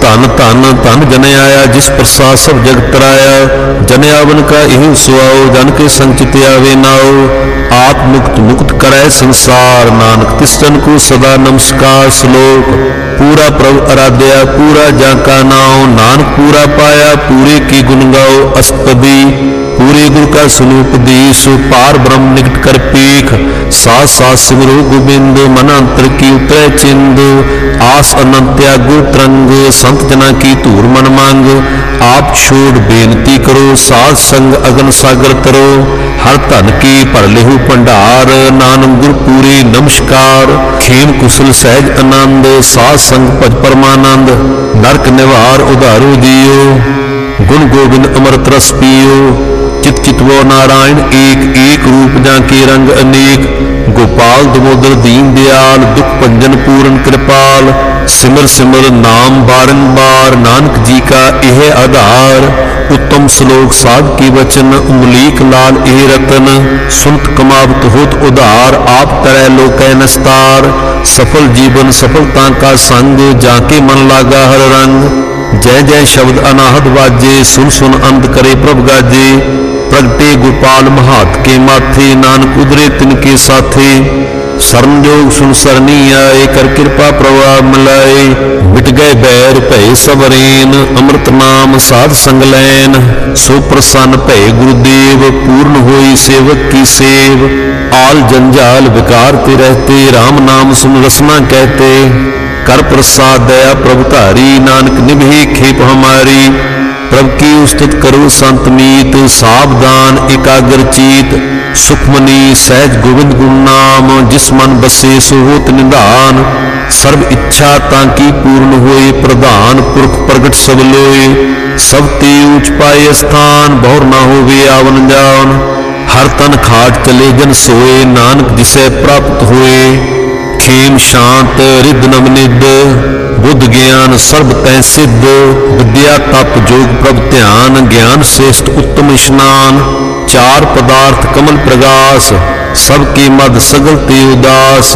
धन धन धन जन आया, जिस प्रसाद सब जग तराया। जन आवन का एहु सुआओ, जन के संग चित आवे नाओ। आप मुक्त मुक्त करै संसार, नानक तिस जन को सदा नमस्कार। श्लोक पूरा प्रभ आराध्या, पूरा जाका नाओ। नानक पूरा पाया, पूरे की गुण गाओ अष्टपदी। पूरे गुरु का सुनो उपदेश, पार ब्रह्म निकट कर पेख। साथ साथ सिमरो गोबिंद, मन अंतर की उतरै चिंद। आस अनंत त्यागो तरंग, संत जना की धूर मन मांग। आप छोड़ बेनती करो, साध संग अगन सागर तरो। हर धन की भर लेहु भंडार, नानक गुर पूरे नमस्कार। खेम कुशल सहज आनंद, साध संग भज परमानंद। नरक निवार उधारो दियो, गुण गोविंद अमृत रस पियो। चित चितवो नारायण एक, एक रूप जाके रंग अनेक। गोपाल दमोदर दीन दयाल, दुख भंजन पूरन कृपाल। सिमर सिमर नाम बारंबार, नानक जी का यह आधार। उत्तम श्लोक साध की वचन, उमलीक लाल एह रतन। सुनत कमावत होत उधार, आप तरह लोकै नस्तार। सफल जीवन सफलता का संग, जाके मन लागा हर रंग। जय जय शब्द अनाहत वाजे, सुन सुन अंत करे प्रभ गाजे। प्रगटे गोपाल महात के माथे, नानक उदरे तिनके साथे। शरण जोग सुन सरनी आए, कर कृपा प्रभाव मिलाए। मिट गए बैर भय सबरेन, अमृत नाम साध संग लैन। सो प्रसन्न भय गुरुदेव, पूर्ण होई सेवक की सेव। आल जंजाल विकारते रहते, राम नाम सुन रसना कहते। कर प्रसाद दया प्रभु धारी, नानक निभे खेप हमारी। प्रभु की उस्तुत करो संत मीत, सावधान एकाग्र चीत। सुखमनी सहज गोविंद गुण नाम, जिस मन बसे सो होत निधान। सर्व इच्छा ताकि पूर्ण होए, प्रधान पुरख प्रगट सब लोए। सब ते ऊंच पाए स्थान, बहुर ना होवे आवन जान। हर तन खाट चले जन सोए, नानक जिसे प्राप्त होए। खेम शांत रिद नवनिद, बुद्ध ज्ञान सर्व तै सिद्ध। विद्या तप जोग प्रभ ध्यान, ज्ञान श्रेष्ठ उत्तम स्नान। चार पदार्थ कमल प्रगास, सबके मद सगल ते उदास।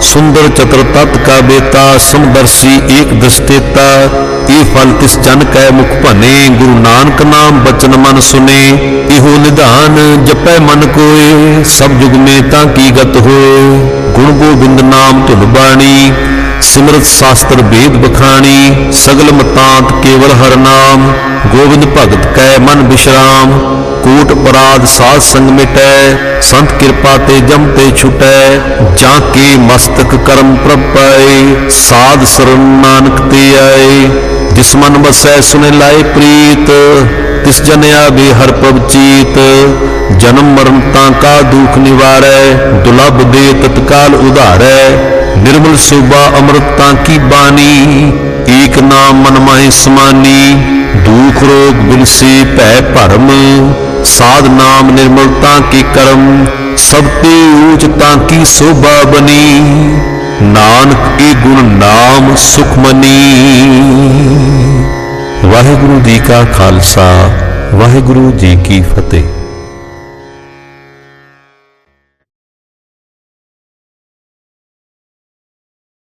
सुंदर चतुर तत् का बेता, समदर्शी एक दृष्टेता। ये फल तिस जन कै मुख भने, गुरु नानक नाम बचन मन सुने। इहो निधान जपै मन कोय, सब जुग में ताकी गत होए। गुण गोविंद नाम धुन बाणी, सिमरत शास्त्र वेद बखानी। सगल मतांत केवल हर नाम, गोविंद भगत कै मन विश्राम। कोट अपराध साध संग मिटै, संत कृपा ते जम ते छुटै। जाके मस्तक कर्म प्रभ पाए, साध शरण नानक ते आए। तिस मन बसै सुने लाए प्रीत, तिस जन आवे हर पव चीत। जन्म मरण तांका दुख निवारै, दुलभ दे तत्काल उधारै। निर्मल शोभा अमृत तांकी बानी, एक नाम मन माहि समानी। दुख रोग बिलसे भै भरम, साध नाम निर्मलता के कर्म। सब ते ऊच तांकी शोभा बनी, नानक के गुण नाम सुखमनी। वाहिगुरु जी का खालसा, वाहिगुरु जी की फतेह।